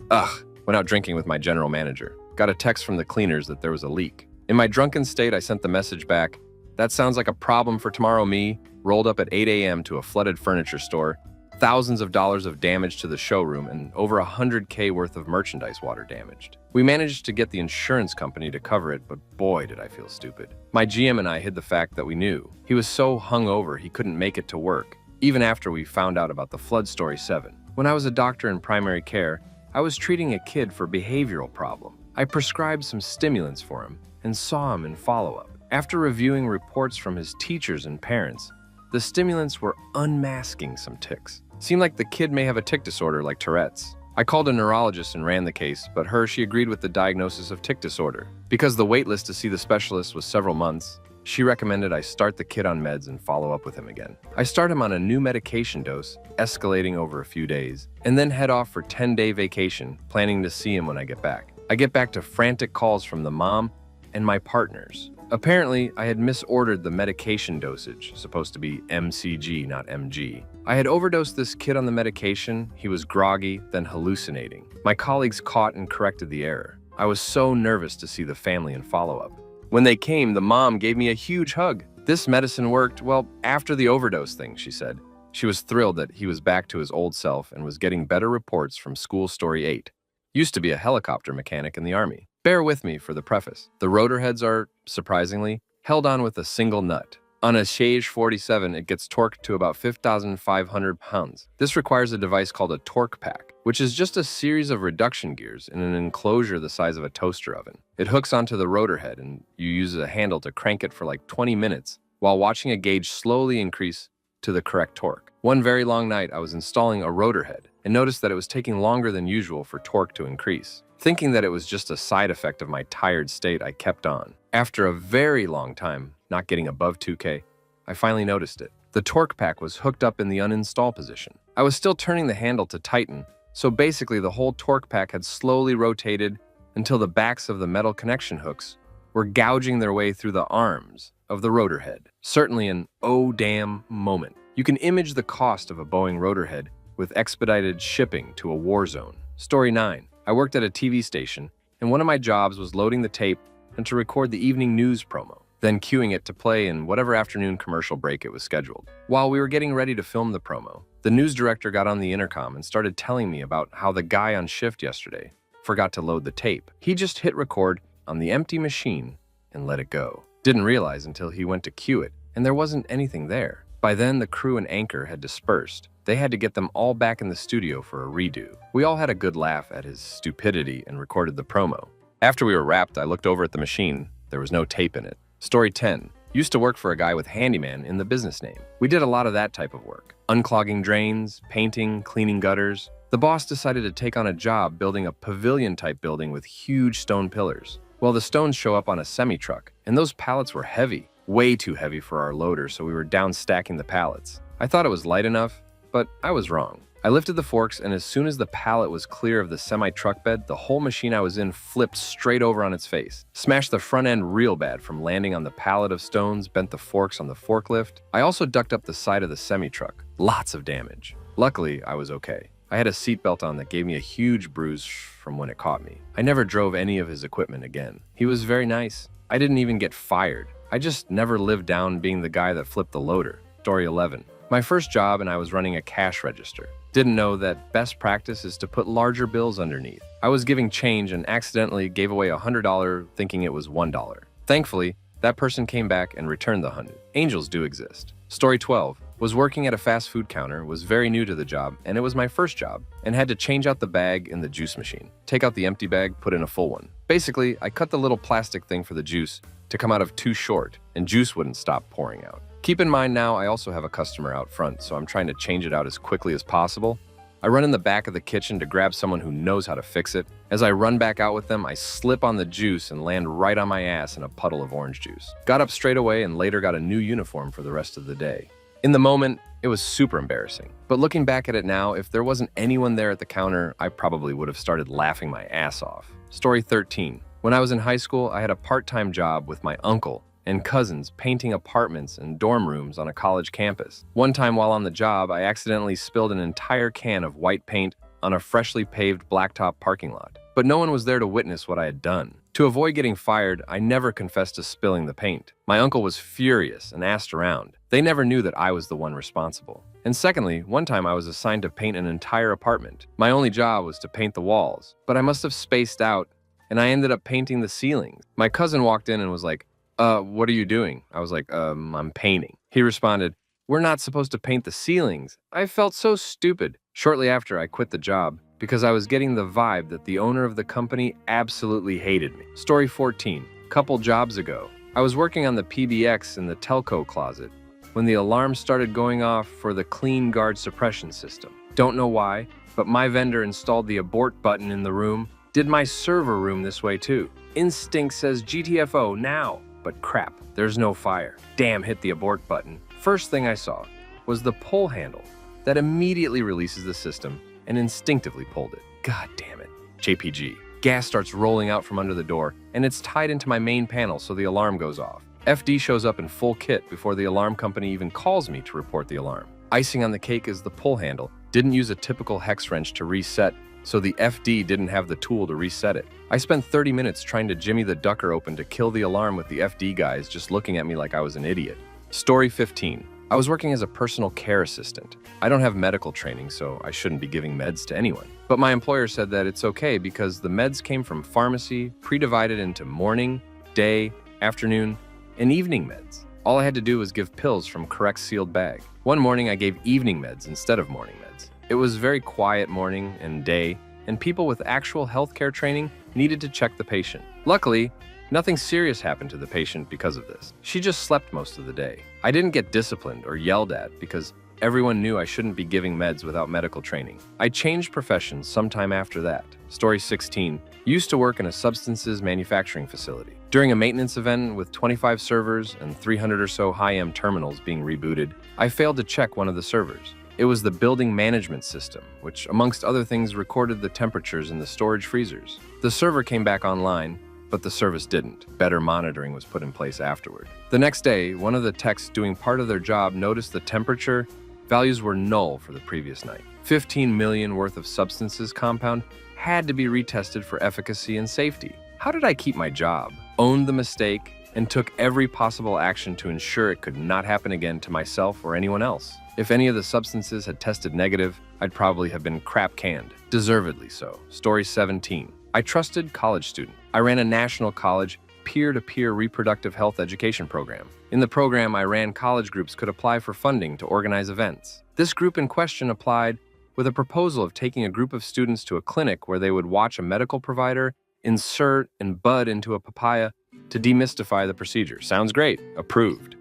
Went out drinking with my general manager. Got a text from the cleaners that there was a leak. In my drunken state, I sent the message back, "That sounds like a problem for tomorrow me." Rolled up at 8 a.m. to a flooded furniture store, thousands of dollars of damage to the showroom, and over $100K worth of merchandise water damaged. We managed to get the insurance company to cover it, but boy did I feel stupid. My GM and I hid the fact that we knew. He was so hungover he couldn't make it to work, even after we found out about the flood story 7. When I was a doctor in primary care, I was treating a kid for behavioral problem. I prescribed some stimulants for him and saw him in follow-up. After reviewing reports from his teachers and parents, the stimulants were unmasking some tics. Seemed like the kid may have a tic disorder like Tourette's. I called a neurologist and ran the case, but she agreed with the diagnosis of tic disorder. Because the wait list to see the specialist was several months, she recommended I start the kid on meds and follow up with him again. I start him on a new medication dose, escalating over a few days, and then head off for 10-day vacation, planning to see him when I get back. I get back to frantic calls from the mom and my partners. Apparently, I had misordered the medication dosage, supposed to be MCG, not MG. I had overdosed this kid on the medication, he was groggy, then hallucinating. My colleagues caught and corrected the error. I was so nervous to see the family in follow-up. When they came, the mom gave me a huge hug. This medicine worked, well, after the overdose thing, she said. She was thrilled that he was back to his old self and was getting better reports from school story 8. Used to be a helicopter mechanic in the Army. Bear with me for the preface. The rotor heads are, surprisingly, held on with a single nut. On a Sage 47, it gets torqued to about 5,500 pounds. This requires a device called a torque pack, which is just a series of reduction gears in an enclosure the size of a toaster oven. It hooks onto the rotor head, and you use a handle to crank it for like 20 minutes while watching a gauge slowly increase to the correct torque. One very long night, I was installing a rotor head and noticed that it was taking longer than usual for torque to increase. Thinking that it was just a side effect of my tired state, I kept on. After a very long time, not getting above 2K, I finally noticed it. The torque pack was hooked up in the uninstall position. I was still turning the handle to tighten, so basically the whole torque pack had slowly rotated until the backs of the metal connection hooks were gouging their way through the arms of the rotor head. Certainly an oh damn moment. You can image the cost of a Boeing rotor head with expedited shipping to a war zone. Story 9. I worked at a TV station, and one of my jobs was loading the tape and to record the evening news promo, then cueing it to play in whatever afternoon commercial break it was scheduled. While we were getting ready to film the promo, the news director got on the intercom and started telling me about how the guy on shift yesterday forgot to load the tape. He just hit record on the empty machine and let it go. Didn't realize until he went to cue it, and there wasn't anything there. By then, the crew and anchor had dispersed. They had to get them all back in the studio for a redo. We all had a good laugh at his stupidity and recorded the promo. After we were wrapped, I looked over at the machine. There was no tape in it. Story 10. Used to work for a guy with handyman in the business name. We did a lot of that type of work. Unclogging drains, painting, cleaning gutters. The boss decided to take on a job building a pavilion-type building with huge stone pillars. Well, the stones show up on a semi-truck, and those pallets were heavy. Way too heavy for our loader, so we were down stacking the pallets. I thought it was light enough, but I was wrong. I lifted the forks, and as soon as the pallet was clear of the semi-truck bed, the whole machine I was in flipped straight over on its face. Smashed the front end real bad from landing on the pallet of stones, bent the forks on the forklift. I also ducked up the side of the semi-truck. Lots of damage. Luckily, I was okay. I had a seatbelt on that gave me a huge bruise from when it caught me. I never drove any of his equipment again. He was very nice. I didn't even get fired. I just never lived down being the guy that flipped the loader. Story 11. My first job, and I was running a cash register. Didn't know that best practice is to put larger bills underneath. I was giving change and accidentally gave away $100 thinking it was $1. Thankfully, that person came back and returned the 100. Angels do exist. Story 12. Was working at a fast food counter, was very new to the job, and it was my first job, and had to change out the bag in the juice machine. Take out the empty bag, put in a full one. Basically, I cut the little plastic thing for the juice to come out of too short, and juice wouldn't stop pouring out. Keep in mind now, I also have a customer out front, so I'm trying to change it out as quickly as possible. I run in the back of the kitchen to grab someone who knows how to fix it. As I run back out with them, I slip on the juice and land right on my ass in a puddle of orange juice. Got up straight away and later got a new uniform for the rest of the day. In the moment, It was super embarrassing. But looking back at it now, if there wasn't anyone there at the counter, I probably would have started laughing my ass off. Story 13. When I was in high school, I had a part-time job with my uncle and cousins painting apartments and dorm rooms on a college campus. One time while on the job, I accidentally spilled an entire can of white paint on a freshly paved blacktop parking lot. But no one was there to witness what I had done. To avoid getting fired, I never confessed to spilling the paint. My uncle was furious and asked around. They never knew that I was the one responsible. And secondly, one time I was assigned to paint an entire apartment. My only job was to paint the walls, but I must have spaced out, and I ended up painting the ceilings. My cousin walked in and was like, what are you doing? I was like, I'm painting. He responded, we're not supposed to paint the ceilings. I felt so stupid. Shortly after, I quit the job because I was getting the vibe that the owner of the company absolutely hated me. Story 14. Couple jobs ago, I was working on the PBX in the telco closet when the alarm started going off for the clean guard suppression system. Don't know why, but my vendor installed the abort button in the room. Did my server room this way too. Instinct says GTFO now, but crap, there's no fire. Damn, hit the abort button. First thing I saw was the pull handle that immediately releases the system and instinctively pulled it. God damn it. JPG. Gas starts rolling out from under the door, and it's tied into my main panel so the alarm goes off. FD shows up in full kit before the alarm company even calls me to report the alarm. Icing on the cake is the pull handle. Didn't use a typical hex wrench to reset, so the FD didn't have the tool to reset it. I spent 30 minutes trying to jimmy the ducker open to kill the alarm with the FD guys just looking at me like I was an idiot. Story 15. I was working as a personal care assistant. I don't have medical training, so I shouldn't be giving meds to anyone. But my employer said that it's okay because the meds came from pharmacy, pre-divided into morning, day, afternoon, and evening meds. All I had to do was give pills from correct sealed bag. One morning I gave evening meds instead of morning meds. It was very quiet morning and day, and people with actual healthcare training needed to check the patient. Luckily, nothing serious happened to the patient because of this. She just slept most of the day. I didn't get disciplined or yelled at because everyone knew I shouldn't be giving meds without medical training. I changed professions sometime after that. Story 16. Used to work in a substances manufacturing facility. During a maintenance event with 25 servers and 300 or so high-end terminals being rebooted, I failed to check one of the servers. It was the building management system, which amongst other things recorded the temperatures in the storage freezers. The server came back online, but the service didn't. Better monitoring was put in place afterward. The next day, one of the techs doing part of their job noticed the temperature values were null for the previous night. 15 million worth of substances compound had to be retested for efficacy and safety. How did I keep my job? Owned the mistake and took every possible action to ensure it could not happen again to myself or anyone else. If any of the substances had tested negative, I'd probably have been crap canned. Deservedly so. Story 17. I trusted college student. I ran a national college peer-to-peer reproductive health education program. In the program, I ran college groups could apply for funding to organize events. This group in question applied with a proposal of taking a group of students to a clinic where they would watch a medical provider insert and bud into a papaya to demystify the procedure. Sounds great. Approved.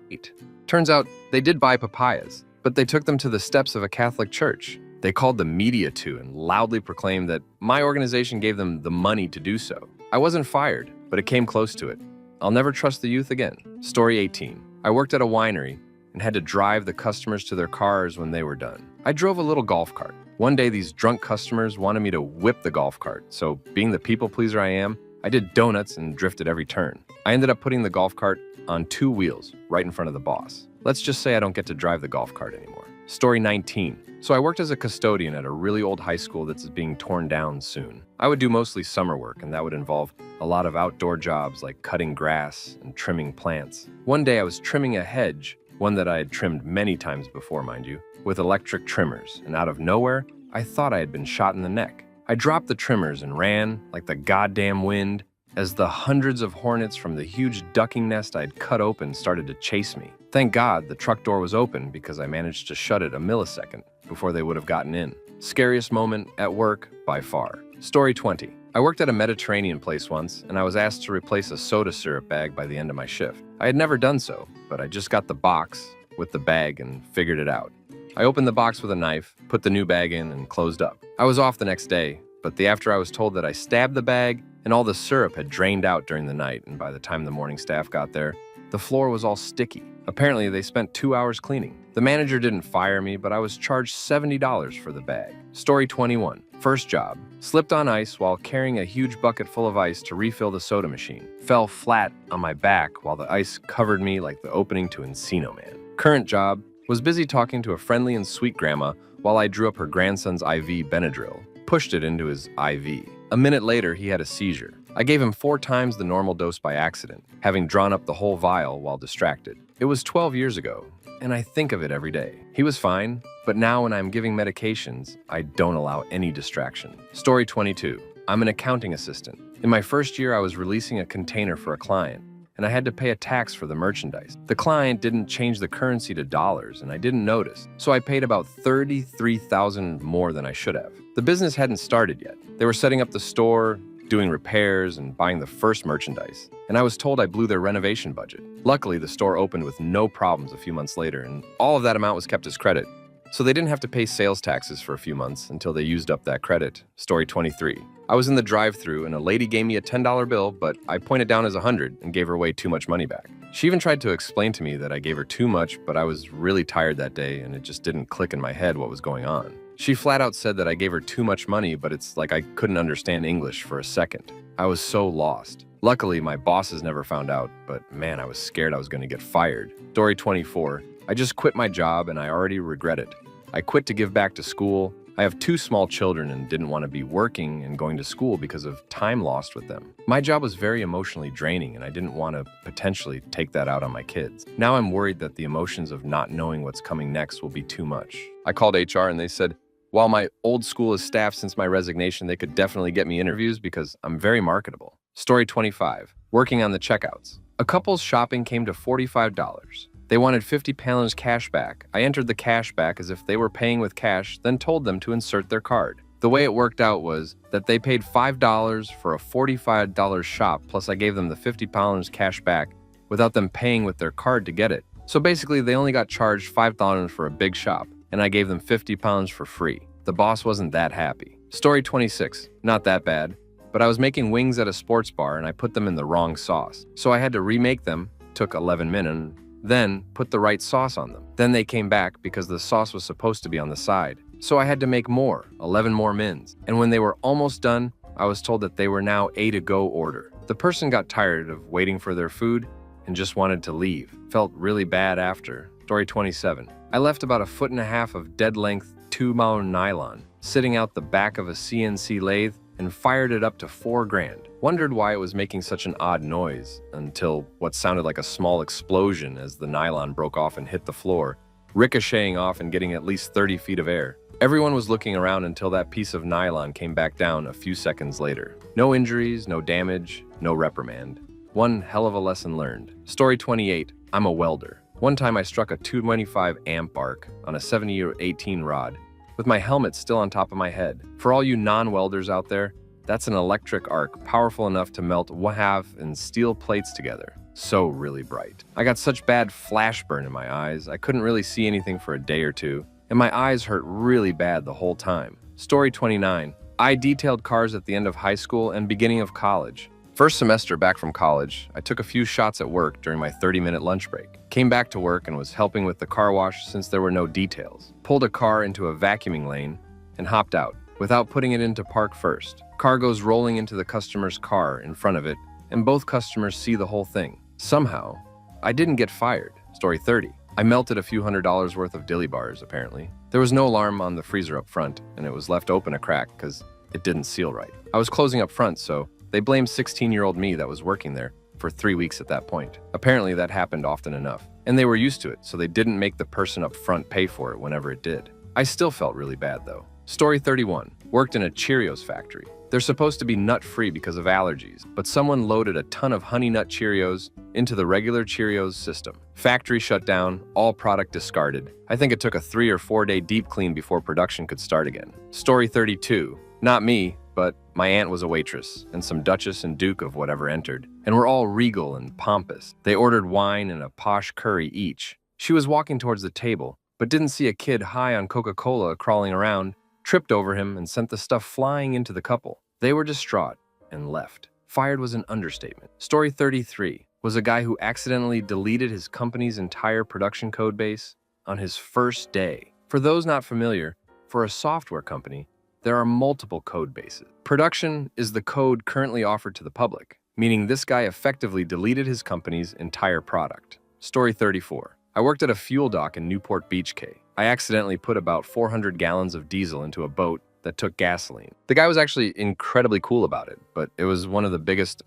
Turns out they did buy papayas, but they took them to the steps of a Catholic church. They called the media to and loudly proclaimed that my organization gave them the money to do so. I wasn't fired, but it came close to it. I'll never trust the youth again. Story 18. I worked at a winery and had to drive the customers to their cars when they were done. I drove a little golf cart. One day, these drunk customers wanted me to whip the golf cart, so being the people pleaser I am, I did donuts and drifted every turn. I ended up putting the golf cart on 2 wheels right in front of the boss. Let's just say I don't get to drive the golf cart anymore. Story 19. So I worked as a custodian at a really old high school that's being torn down soon. I would do mostly summer work, and that would involve a lot of outdoor jobs like cutting grass and trimming plants. One day I was trimming a hedge, one that I had trimmed many times before, mind you, with electric trimmers, and out of nowhere, I thought I had been shot in the neck. I dropped the trimmers and ran like the goddamn wind as the hundreds of hornets from the huge ducking nest I had cut open started to chase me. Thank God the truck door was open because I managed to shut it a millisecond before they would have gotten in. Scariest moment at work by far. Story 20. I worked at a Mediterranean place once, and I was asked to replace a soda syrup bag by the end of my shift. I had never done so, but I just got the box with the bag and figured it out. I opened the box with a knife, put the new bag in, and closed up. I was off the next day, but after I was told that I stabbed the bag and all the syrup had drained out during the night, and by the time the morning staff got there, The floor was all sticky. Apparently, they spent 2 hours cleaning. The manager didn't fire me, but I was charged $70 for the bag. Story 21. First job. Slipped on ice while carrying a huge bucket full of ice to refill the soda machine. Fell flat on my back while the ice covered me like the opening to Encino Man. Current job. Was busy talking to a friendly and sweet grandma while I drew up her grandson's IV Benadryl. Pushed it into his IV. A minute later, he had a seizure. I gave him 4 times the normal dose by accident, having drawn up the whole vial while distracted. It was 12 years ago, and I think of it every day. He was fine, but now when I'm giving medications, I don't allow any distraction. Story 22. I'm an accounting assistant. In my first year, I was releasing a container for a client, and I had to pay a tax for the merchandise. The client didn't change the currency to dollars, and I didn't notice, so I paid about $33,000 more than I should have. The business hadn't started yet. They were setting up the store, doing repairs, and buying the first merchandise, and I was told I blew their renovation budget. Luckily, the store opened with no problems a few months later, and all of that amount was kept as credit, so they didn't have to pay sales taxes for a few months until they used up that credit. Story 23. I was in the drive-thru and a lady gave me a $10 bill, but I pointed down as $100 and gave her way too much money back. She even tried to explain to me that I gave her too much, but I was really tired that day and it just didn't click in my head what was going on. She flat out said that I gave her too much money, but it's like I couldn't understand English for a second. I was so lost. Luckily, my bosses never found out, but man, I was scared I was going to get fired. Story 24. I just quit my job and I already regret it. I quit to give back to school. I have 2 small children and didn't want to be working and going to school because of time lost with them. My job was very emotionally draining and I didn't want to potentially take that out on my kids. Now I'm worried that the emotions of not knowing what's coming next will be too much. I called HR and they said, while my old school is staffed since my resignation, they could definitely get me interviews because I'm very marketable. Story 25. Working on the checkouts. A couple's shopping came to $45. They wanted 50 pounds cash back. I entered the cash back as if they were paying with cash, then told them to insert their card. The way it worked out was that they paid $5 for a $45 shop, plus I gave them the 50 pounds cash back without them paying with their card to get it. So basically, they only got charged $5 for a big shop, and I gave them 50 pounds for free. The boss wasn't that happy. Story 26. Not that bad, but I was making wings at a sports bar and I put them in the wrong sauce. So I had to remake them, took 11 minutes, then put the right sauce on them. Then they came back because the sauce was supposed to be on the side. So I had to make more, 11 more mins. And when they were almost done, I was told that they were now a to-go order. The person got tired of waiting for their food and just wanted to leave. Felt really bad after. Story 27. I left about 1.5 feet of dead-length 2-mile nylon sitting out the back of a CNC lathe and fired it up to $4,000. Wondered why it was making such an odd noise until what sounded like a small explosion as the nylon broke off and hit the floor, ricocheting off and getting at least 30 feet of air. Everyone was looking around until that piece of nylon came back down a few seconds later. No injuries, no damage, no reprimand. One hell of a lesson learned. Story 28. I'm a welder. One time I struck a 225 amp arc on a 70-18 rod with my helmet still on top of my head. For all you non-welders out there, that's an electric arc powerful enough to melt half and steel plates together. So really bright. I got such bad flash burn in my eyes, I couldn't really see anything for a day or two, and my eyes hurt really bad the whole time. Story 29. I detailed cars at the end of high school and beginning of college. First semester back from college, I took a few shots at work during my 30-minute lunch break. Came back to work and was helping with the car wash since there were no details. Pulled a car into a vacuuming lane and hopped out without putting it into park first. Car goes rolling into the customer's car in front of it, and both customers see the whole thing. Somehow, I didn't get fired. Story 30. I melted a few $100s worth of dilly bars, apparently. There was no alarm on the freezer up front, and it was left open a crack because it didn't seal right. I was closing up front, so they blamed 16-year-old me that was working there for 3 weeks at that point. Apparently that happened often enough, and they were used to it, so they didn't make the person up front pay for it whenever it did. I still felt really bad though. Story 31. Worked in a Cheerios factory. They're supposed to be nut-free because of allergies, but someone loaded a ton of Honey Nut Cheerios into the regular Cheerios system. Factory shut down, all product discarded. I think it took a 3 or 4 day deep clean before production could start again. Story 32. Not me, but my aunt was a waitress, and some duchess and duke of whatever entered, and were all regal and pompous. They ordered wine and a posh curry each. She was walking towards the table, but didn't see a kid high on Coca-Cola crawling around, tripped over him, and sent the stuff flying into the couple. They were distraught and left. Fired was an understatement. Story 33. was a guy who accidentally deleted his company's entire production code base on his first day. For those not familiar, for a software company, there are multiple code bases. Production is the code currently offered to the public, meaning this guy effectively deleted his company's entire product. Story 34. I worked at a fuel dock in Newport Beach, K. I accidentally put about 400 gallons of diesel into a boat that took gasoline. The guy was actually incredibly cool about it, but it was one of the biggest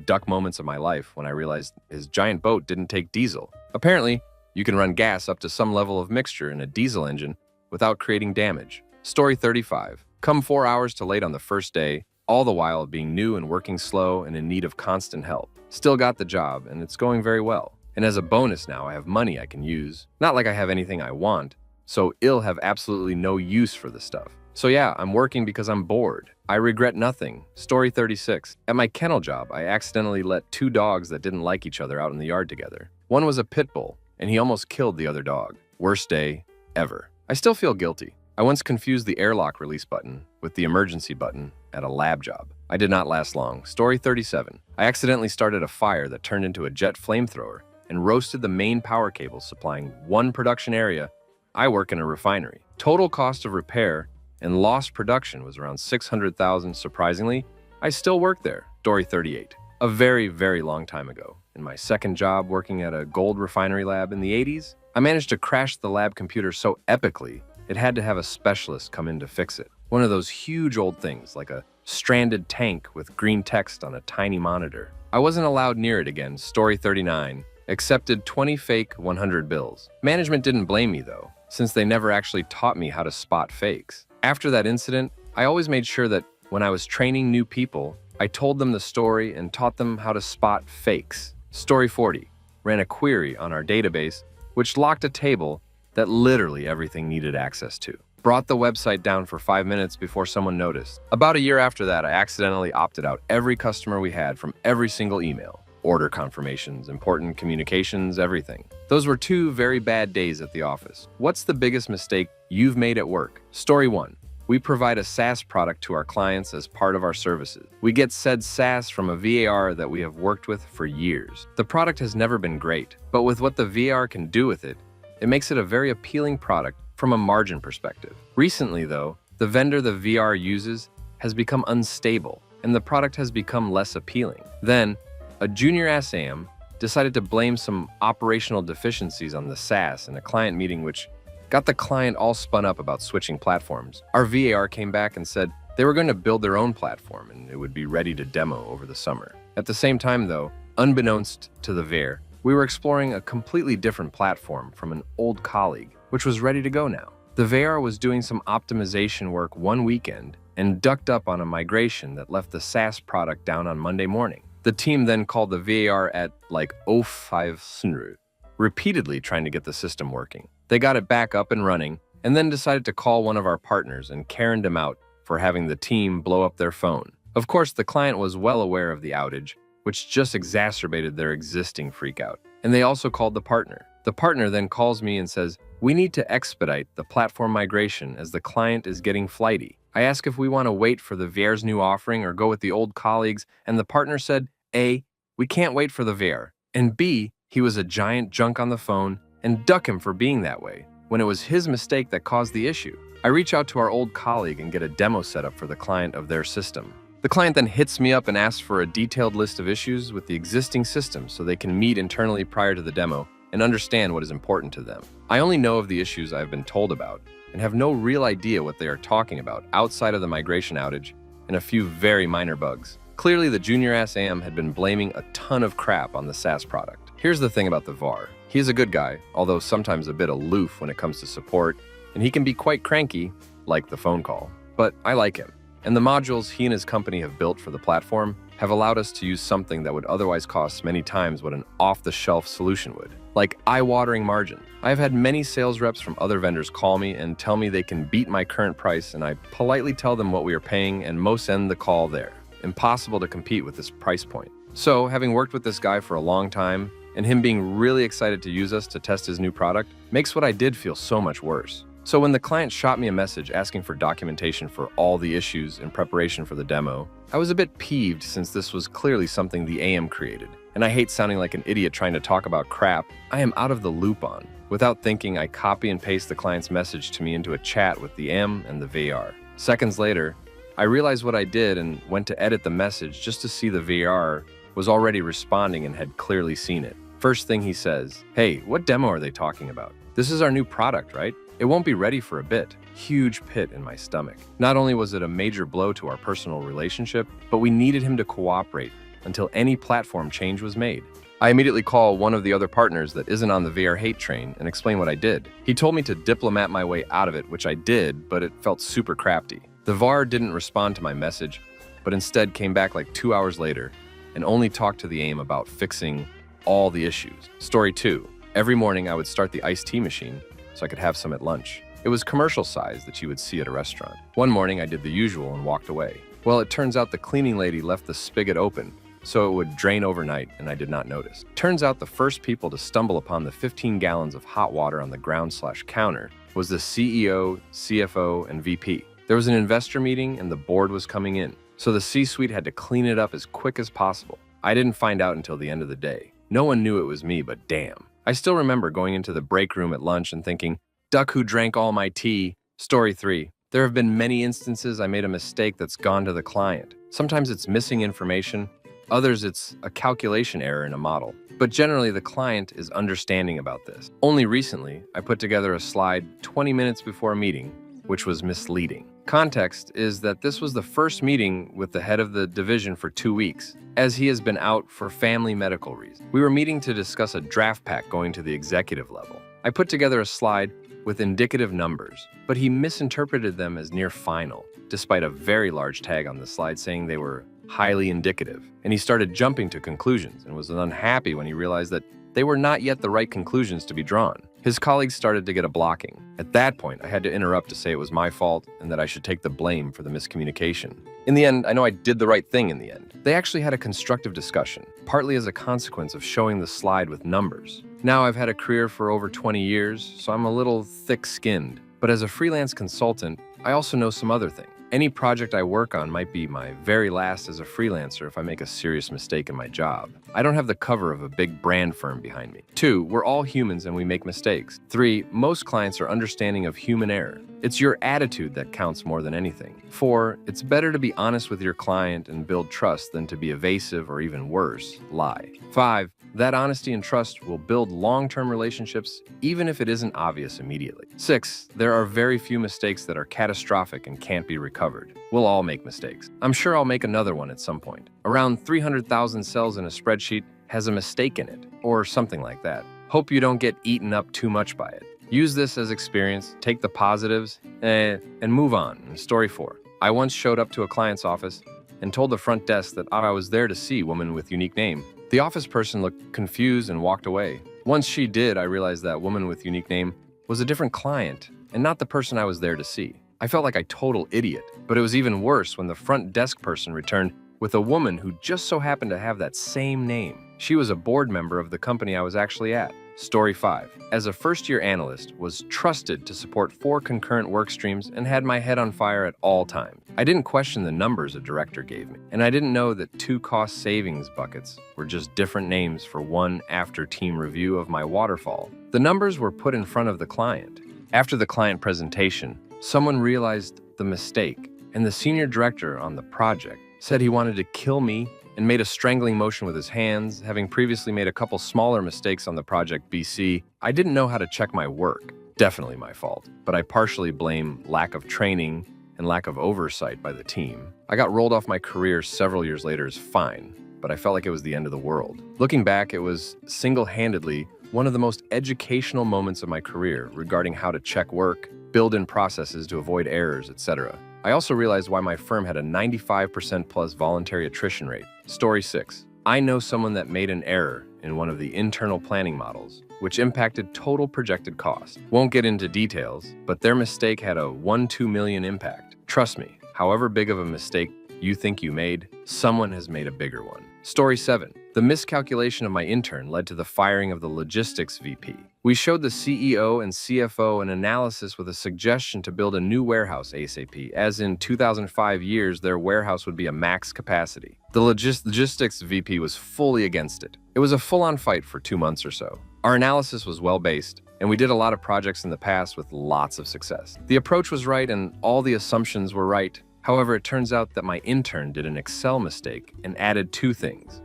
duck moments of my life when I realized his giant boat didn't take diesel. Apparently, you can run gas up to some level of mixture in a diesel engine without creating damage. Story 35. Come 4 hours too late on the first day, all the while being new and working slow and in need of constant help. Still got the job, and it's going very well. And as a bonus now, I have money I can use. Not like I have anything I want, so I'll have absolutely no use for the stuff. So yeah, I'm working because I'm bored. I regret nothing. Story 36. At my kennel job, I accidentally let 2 dogs that didn't like each other out in the yard together. One was a pit bull, and he almost killed the other dog. Worst day ever. I still feel guilty. I once confused the airlock release button with the emergency button at a lab job. I did not last long. Story 37. I accidentally started a fire that turned into a jet flamethrower and roasted the main power cable supplying one production area. I work in a refinery. Total cost of repair and lost production was around $600,000. Surprisingly, I still work there. Story 38. A very, very long time ago, in my second job working at a gold refinery lab in the 80s, I managed to crash the lab computer so epically, it had to have a specialist come in to fix it. One of those huge old things, like a stranded tank with green text on a tiny monitor. I wasn't allowed near it again. Story 39. Accepted 20 fake 100 bills. Management didn't blame me though, since they never actually taught me how to spot fakes. After that incident, I always made sure that when I was training new people, I told them the story and taught them how to spot fakes. Story 40. Ran a query on our database, which locked a table that literally everything needed access to. Brought the website down for 5 minutes before someone noticed. About a year after that, I accidentally opted out every customer we had from every single email. Order confirmations, important communications, everything. Those were 2 very bad days at the office. What's the biggest mistake you've made at work? Story 1. We provide a SaaS product to our clients as part of our services. We get said SaaS from a VAR that we have worked with for years. The product has never been great, but with what the VAR can do with it, it makes it a very appealing product from a margin perspective. Recently though, the vendor the VR uses has become unstable and the product has become less appealing. Then, a junior SAM decided to blame some operational deficiencies on the SaaS in a client meeting, which got the client all spun up about switching platforms. Our VAR came back and said they were going to build their own platform and it would be ready to demo over the summer. At the same time though, unbeknownst to the VAR, we were exploring a completely different platform from an old colleague, which was ready to go now. The VAR was doing some optimization work one weekend and ducked up on a migration that left the SaaS product down on Monday morning. The team then called the VAR at like 0500, repeatedly trying to get the system working. They got it back up and running and then decided to call one of our partners and Karened him out for having the team blow up their phone. Of course, the client was well aware of the outage, which just exacerbated their existing freakout. And they also called the partner. The partner then calls me and says, "We need to expedite the platform migration as the client is getting flighty." I ask if we want to wait for the VAR's new offering or go with the old colleagues, and the partner said, A, we can't wait for the VAR, and B, he was a giant junk on the phone, and duck him for being that way, when it was his mistake that caused the issue. I reach out to our old colleague and get a demo set up for the client of their system. The client then hits me up and asks for a detailed list of issues with the existing system so they can meet internally prior to the demo and understand what is important to them. I only know of the issues I've been told about and have no real idea what they are talking about outside of the migration outage and a few very minor bugs. Clearly, the junior SAM had been blaming a ton of crap on the SaaS product. Here's the thing about the VAR. He is a good guy, although sometimes a bit aloof when it comes to support, and he can be quite cranky, like the phone call. But I like him. And the modules he and his company have built for the platform have allowed us to use something that would otherwise cost many times what an off-the-shelf solution would, like eye-watering margin. I have had many sales reps from other vendors call me and tell me they can beat my current price, and I politely tell them what we are paying and most end the call there. Impossible to compete with this price point. So, having worked with this guy for a long time, and him being really excited to use us to test his new product, makes what I did feel so much worse. So when the client shot me a message asking for documentation for all the issues in preparation for the demo, I was a bit peeved since this was clearly something the AM created, and I hate sounding like an idiot trying to talk about crap I am out of the loop on. Without thinking, I copy and paste the client's message to me into a chat with the M and the VR. Seconds later, I realized what I did and went to edit the message just to see the VR was already responding and had clearly seen it. First thing he says, "Hey, what demo are they talking about? This is our new product, right? It won't be ready for a bit." Huge pit in my stomach. Not only was it a major blow to our personal relationship, but we needed him to cooperate until any platform change was made. I immediately call one of the other partners that isn't on the VR hate train and explain what I did. He told me to diplomat my way out of it, which I did, but it felt super crafty. The VAR didn't respond to my message, but instead came back like 2 hours later and only talked to the AIM about fixing all the issues. Story 2. Every morning I would start the iced tea machine so I could have some at lunch. It was commercial size that you would see at a restaurant. One morning I did the usual and walked away. Well, it turns out the cleaning lady left the spigot open so it would drain overnight, and I did not notice. Turns out the first people to stumble upon the 15 gallons of hot water on the ground/counter was the CEO, CFO, and VP. There was an investor meeting and the board was coming in, so the C-suite had to clean it up as quick as possible. I didn't find out until the end of the day. No one knew it was me, but damn. I still remember going into the break room at lunch and thinking, "Duck who drank all my tea." Story 3. There have been many instances I made a mistake that's gone to the client. Sometimes it's missing information. Others, it's a calculation error in a model. But generally, the client is understanding about this. Only recently, I put together a slide 20 minutes before a meeting, which was misleading. Context is that this was the first meeting with the head of the division for 2 weeks, as he has been out for family medical reasons. We were meeting to discuss a draft pack going to the executive level. I put together a slide with indicative numbers, but he misinterpreted them as near final, despite a very large tag on the slide saying they were highly indicative, and he started jumping to conclusions and was unhappy when he realized that they were not yet the right conclusions to be drawn. His colleagues started to get a blocking. At that point, I had to interrupt to say it was my fault and that I should take the blame for the miscommunication. In the end, I know I did the right thing in the end. They actually had a constructive discussion, partly as a consequence of showing the slide with numbers. Now I've had a career for over 20 years, so I'm a little thick-skinned. But as a freelance consultant, I also know some other things. Any project I work on might be my very last as a freelancer if I make a serious mistake in my job. I don't have the cover of a big brand firm behind me. 2, we're all humans and we make mistakes. 3, most clients are understanding of human error. It's your attitude that counts more than anything. 4, it's better to be honest with your client and build trust than to be evasive or even worse, lie. 5, that honesty and trust will build long-term relationships even if it isn't obvious immediately. 6, there are very few mistakes that are catastrophic and can't be recovered. We'll all make mistakes. I'm sure I'll make another one at some point. Around 300,000 cells in a spreadsheet has a mistake in it, or something like that. Hope you don't get eaten up too much by it. Use this as experience, take the positives, and move on. Story 4. I once showed up to a client's office and told the front desk that I was there to see woman with unique name. The office person looked confused and walked away. Once she did, I realized that woman with unique name was a different client and not the person I was there to see. I felt like a total idiot, but it was even worse when the front desk person returned with a woman who just so happened to have that same name. She was a board member of the company I was actually at. Story 5. As a first-year analyst, was trusted to support 4 concurrent work streams and had my head on fire at all times. I didn't question the numbers a director gave me, and I didn't know that 2 cost savings buckets were just different names for one after-team review of my waterfall. The numbers were put in front of the client. After the client presentation, someone realized the mistake, and the senior director on the project said he wanted to kill me and made a strangling motion with his hands, having previously made a couple smaller mistakes on the project BC. I didn't know how to check my work. Definitely my fault, but I partially blame lack of training and lack of oversight by the team. I got rolled off my career several years later as fine, but I felt like it was the end of the world. Looking back, it was single-handedly one of the most educational moments of my career regarding how to check work, build in processes to avoid errors, etc. I also realized why my firm had a 95% plus voluntary attrition rate. Story 6. I know someone that made an error in one of the internal planning models, which impacted total projected cost. Won't get into details, but their mistake had a 1-2 million impact. Trust me, however big of a mistake you think you made, someone has made a bigger one. Story 7. The miscalculation of my intern led to the firing of the logistics VP. We showed the CEO and CFO an analysis with a suggestion to build a new warehouse ASAP, as in 2005 years their warehouse would be a max capacity. The logistics VP was fully against it. It was a full-on fight for 2 months or so. Our analysis was well-based, and we did a lot of projects in the past with lots of success. The approach was right and all the assumptions were right. However, it turns out that my intern did an Excel mistake and added 2 things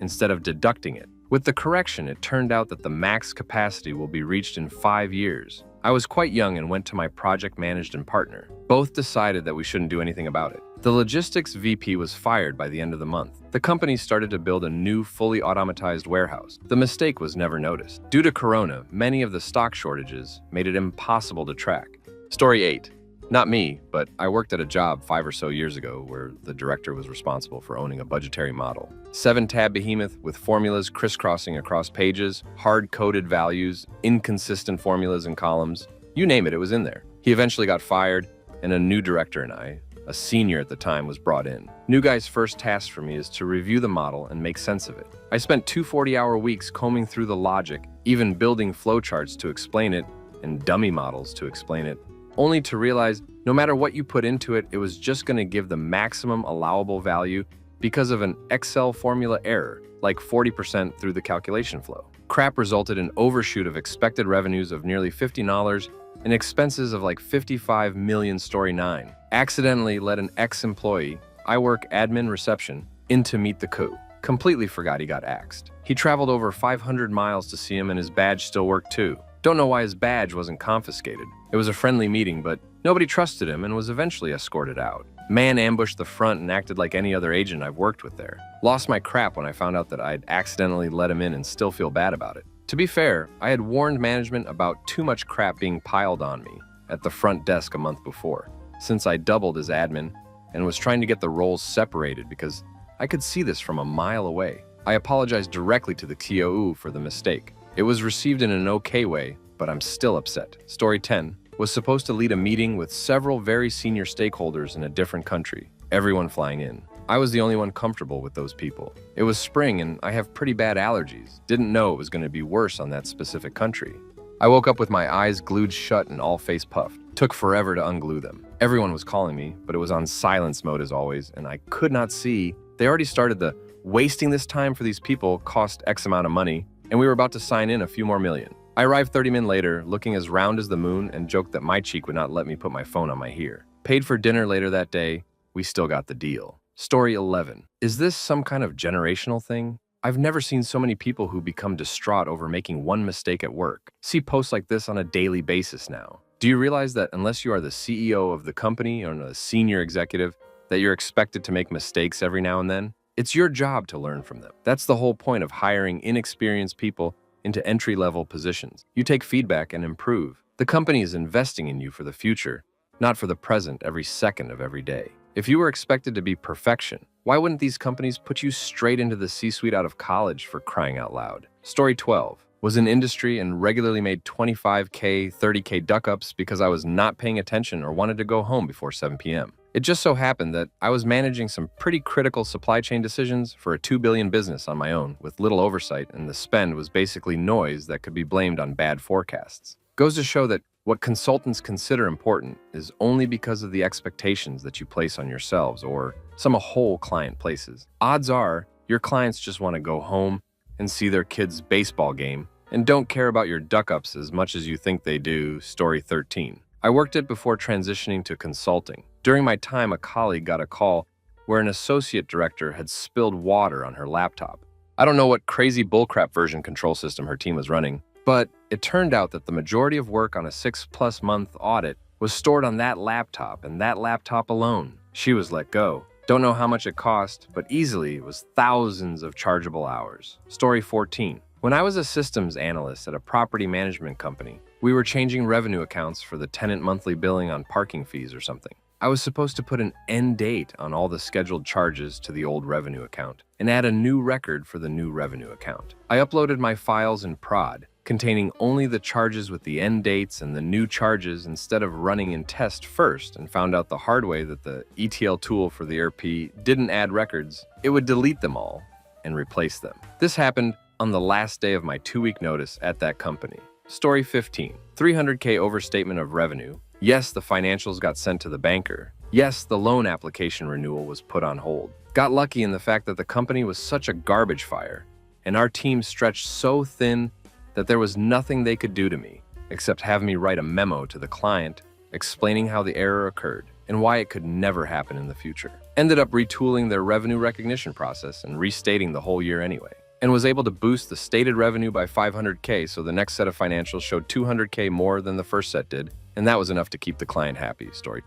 instead of deducting it. With the correction, it turned out that the max capacity will be reached in 5 years. I was quite young and went to my project manager and partner. Both decided that we shouldn't do anything about it. The logistics VP was fired by the end of the month. The company started to build a new, fully automatized warehouse. The mistake was never noticed. Due to Corona, many of the stock shortages made it impossible to track. Story 8. Not me, but I worked at a job 5 or so years ago where the director was responsible for owning a budgetary model. 7-tab behemoth with formulas crisscrossing across pages, hard-coded values, inconsistent formulas and columns. You name it, it was in there. He eventually got fired, and a new director and I, a senior at the time, was brought in. New guy's first task for me is to review the model and make sense of it. I spent 2 40-hour weeks combing through the logic, even building flowcharts to explain it and dummy models to explain it, only to realize no matter what you put into it, it was just going to give the maximum allowable value because of an Excel formula error, like 40% through the calculation flow. Crap resulted in overshoot of expected revenues of nearly $50 and expenses of like 55 million. Story 9. Accidentally let an ex-employee, I work admin reception, in to meet the coup. Completely forgot he got axed. He traveled over 500 miles to see him and his badge still worked too. Don't know why his badge wasn't confiscated. It was a friendly meeting, but nobody trusted him and was eventually escorted out. Man ambushed the front and acted like any other agent I've worked with there. Lost my crap when I found out that I'd accidentally let him in and still feel bad about it. To be fair, I had warned management about too much crap being piled on me at the front desk a month before, since I doubled as admin and was trying to get the roles separated because I could see this from a mile away. I apologized directly to the TOU for the mistake. It was received in an okay way, but I'm still upset. Story 10. Was supposed to lead a meeting with several very senior stakeholders in a different country, everyone flying in. I was the only one comfortable with those people. It was spring and I have pretty bad allergies. Didn't know it was going to be worse on that specific country. I woke up with my eyes glued shut and all face puffed. Took forever to unglue them. Everyone was calling me, but it was on silence mode as always, and I could not see. They already started the wasting this time for these people cost X amount of money, and we were about to sign in a few more million. I arrived 30 minutes later, looking as round as the moon, and joked that my cheek would not let me put my phone on my ear. Paid for dinner later that day, we still got the deal. Story 11. Is this some kind of generational thing? I've never seen so many people who become distraught over making one mistake at work. See posts like this on a daily basis now. Do you realize that unless you are the CEO of the company or a senior executive, that you're expected to make mistakes every now and then? It's your job to learn from them. That's the whole point of hiring inexperienced people into entry-level positions. You take feedback and improve. The company is investing in you for the future, not for the present every second of every day. If you were expected to be perfection, why wouldn't these companies put you straight into the C-suite out of college, for crying out loud? Story 12. Was in industry and regularly made 25K, 30K duck-ups because I was not paying attention or wanted to go home before 7 p.m. It just so happened that I was managing some pretty critical supply chain decisions for a $2 billion business on my own with little oversight, and the spend was basically noise that could be blamed on bad forecasts. Goes to show that what consultants consider important is only because of the expectations that you place on yourselves or some whole client places. Odds are your clients just want to go home and see their kid's baseball game and don't care about your duck-ups as much as you think they do. Story 13. I worked it before transitioning to consulting. During my time, a colleague got a call where an associate director had spilled water on her laptop. I don't know what crazy bullcrap version control system her team was running, but it turned out that the majority of work on a 6+ month audit was stored on that laptop and that laptop alone. She was let go. Don't know how much it cost, but easily it was thousands of chargeable hours. Story 14. When I was a systems analyst at a property management company, we were changing revenue accounts for the tenant monthly billing on parking fees or something. I was supposed to put an end date on all the scheduled charges to the old revenue account and add a new record for the new revenue account. I uploaded my files in prod, containing only the charges with the end dates and the new charges instead of running in test first, and found out the hard way that the ETL tool for the ERP didn't add records. It would delete them all and replace them. This happened on the last day of my 2-week notice at that company. Story 15. 300K overstatement of revenue. Yes, the financials got sent to the banker. Yes, the loan application renewal was put on hold. Got lucky in the fact that the company was such a garbage fire, and our team stretched so thin that there was nothing they could do to me except have me write a memo to the client explaining how the error occurred and why it could never happen in the future. Ended up retooling their revenue recognition process and restating the whole year anyway, and was able to boost the stated revenue by 500K, so the next set of financials showed 200K more than the first set did, and that was enough to keep the client happy. Story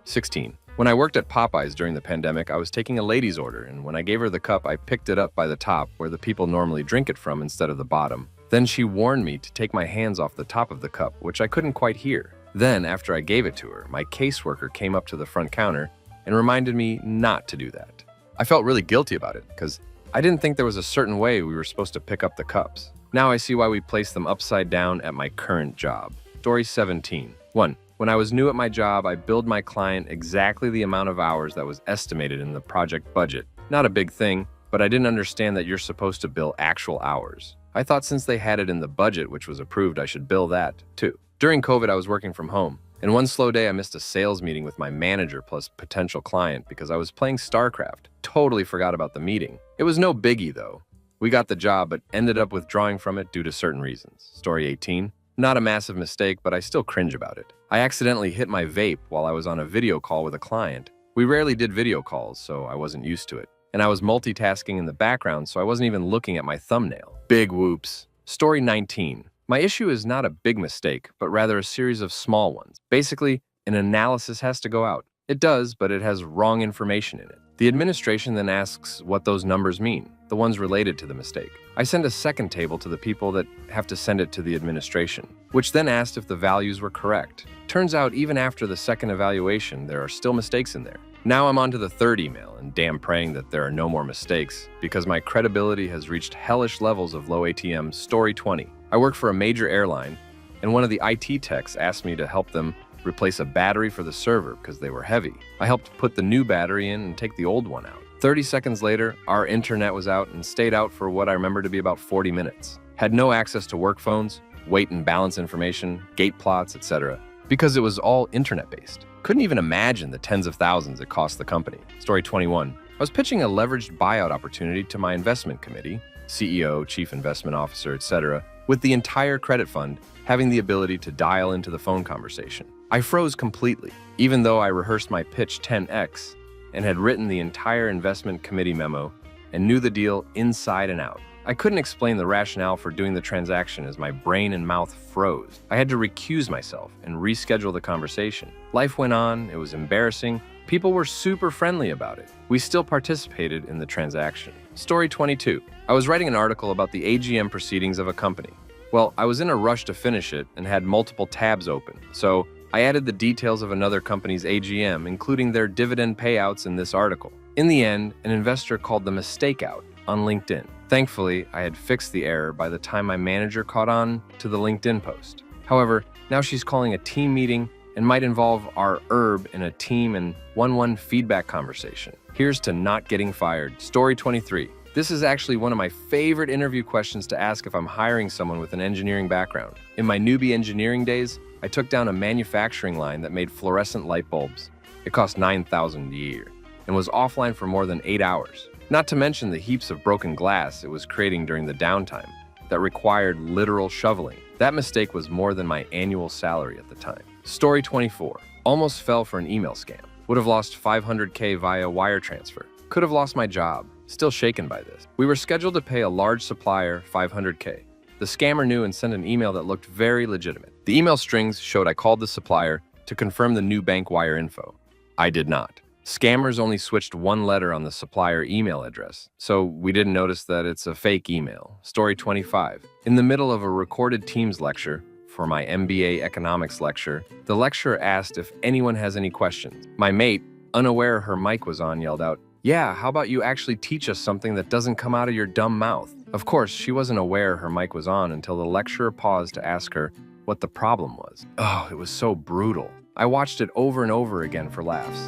16. When I worked at Popeyes during the pandemic, I was taking a lady's order, and when I gave her the cup, I picked it up by the top, where the people normally drink it from, instead of the bottom. Then she warned me to take my hands off the top of the cup, which I couldn't quite hear. Then, after I gave it to her, my caseworker came up to the front counter and reminded me not to do that. I felt really guilty about it, because I didn't think there was a certain way we were supposed to pick up the cups. Now I see why we placed them upside down at my current job. Story 17. 1. When I was new at my job, I billed my client exactly the amount of hours that was estimated in the project budget. Not a big thing, but I didn't understand that you're supposed to bill actual hours. I thought since they had it in the budget, which was approved, I should bill that too. During COVID, I was working from home, and one slow day I missed a sales meeting with my manager plus potential client because I was playing StarCraft. Totally forgot about the meeting. It was no biggie though. We got the job, but ended up withdrawing from it due to certain reasons. Story 18. Not a massive mistake, but I still cringe about it. I accidentally hit my vape while I was on a video call with a client. We rarely did video calls, so I wasn't used to it. And I was multitasking in the background, so I wasn't even looking at my thumbnail. Big whoops. Story 19. My issue is not a big mistake, but rather a series of small ones. Basically, an analysis has to go out. It does, but it has wrong information in it. The administration then asks what those numbers mean, the ones related to the mistake. I send a second table to the people that have to send it to the administration, which then asked if the values were correct. Turns out even after the second evaluation, there are still mistakes in there. Now I'm on to the third email, and damn praying that there are no more mistakes, because my credibility has reached hellish levels of low ATM. Story 20. I work for a major airline, and one of the IT techs asked me to help them replace a battery for the server because they were heavy. I helped put the new battery in and take the old one out. 30 seconds later, our internet was out and stayed out for what I remember to be about 40 minutes. Had no access to work phones, weight and balance information, gate plots, etc. because it was all internet-based. Couldn't even imagine the tens of thousands it cost the company. Story 21. I was pitching a leveraged buyout opportunity to my investment committee, CEO, chief investment officer, etc., with the entire credit fund having the ability to dial into the phone conversation. I froze completely, even though I rehearsed my pitch 10x and had written the entire investment committee memo and knew the deal inside and out. I couldn't explain the rationale for doing the transaction as my brain and mouth froze. I had to recuse myself and reschedule the conversation. Life went on, it was embarrassing. People were super friendly about it. We still participated in the transaction. Story 22. I was writing an article about the AGM proceedings of a company. Well, I was in a rush to finish it and had multiple tabs open, so I added the details of another company's AGM, including their dividend payouts in this article. In the end, an investor called the mistake out on LinkedIn. Thankfully, I had fixed the error by the time my manager caught on to the LinkedIn post. However, now she's calling a team meeting and might involve our herb in a team and 1-1 feedback conversation. Here's to not getting fired. Story 23. This is actually one of my favorite interview questions to ask if I'm hiring someone with an engineering background. In my newbie engineering days, I took down a manufacturing line that made fluorescent light bulbs. It cost $9,000 a year and was offline for more than 8 hours. Not to mention the heaps of broken glass it was creating during the downtime that required literal shoveling. That mistake was more than my annual salary at the time. Story 24. Almost fell for an email scam. Would have lost $500K via wire transfer. Could have lost my job. Still shaken by this. We were scheduled to pay a large supplier $500K. The scammer knew and sent an email that looked very legitimate. The email strings showed I called the supplier to confirm the new bank wire info. I did not. Scammers only switched one letter on the supplier email address, so we didn't notice that it's a fake email. Story 25. In the middle of a recorded Teams lecture for my MBA economics lecture, the lecturer asked if anyone has any questions. My mate, unaware her mic was on, yelled out, "Yeah, how about you actually teach us something that doesn't come out of your dumb mouth?" Of course, she wasn't aware her mic was on until the lecturer paused to ask her what the problem was. Oh, it was so brutal. I watched it over and over again for laughs.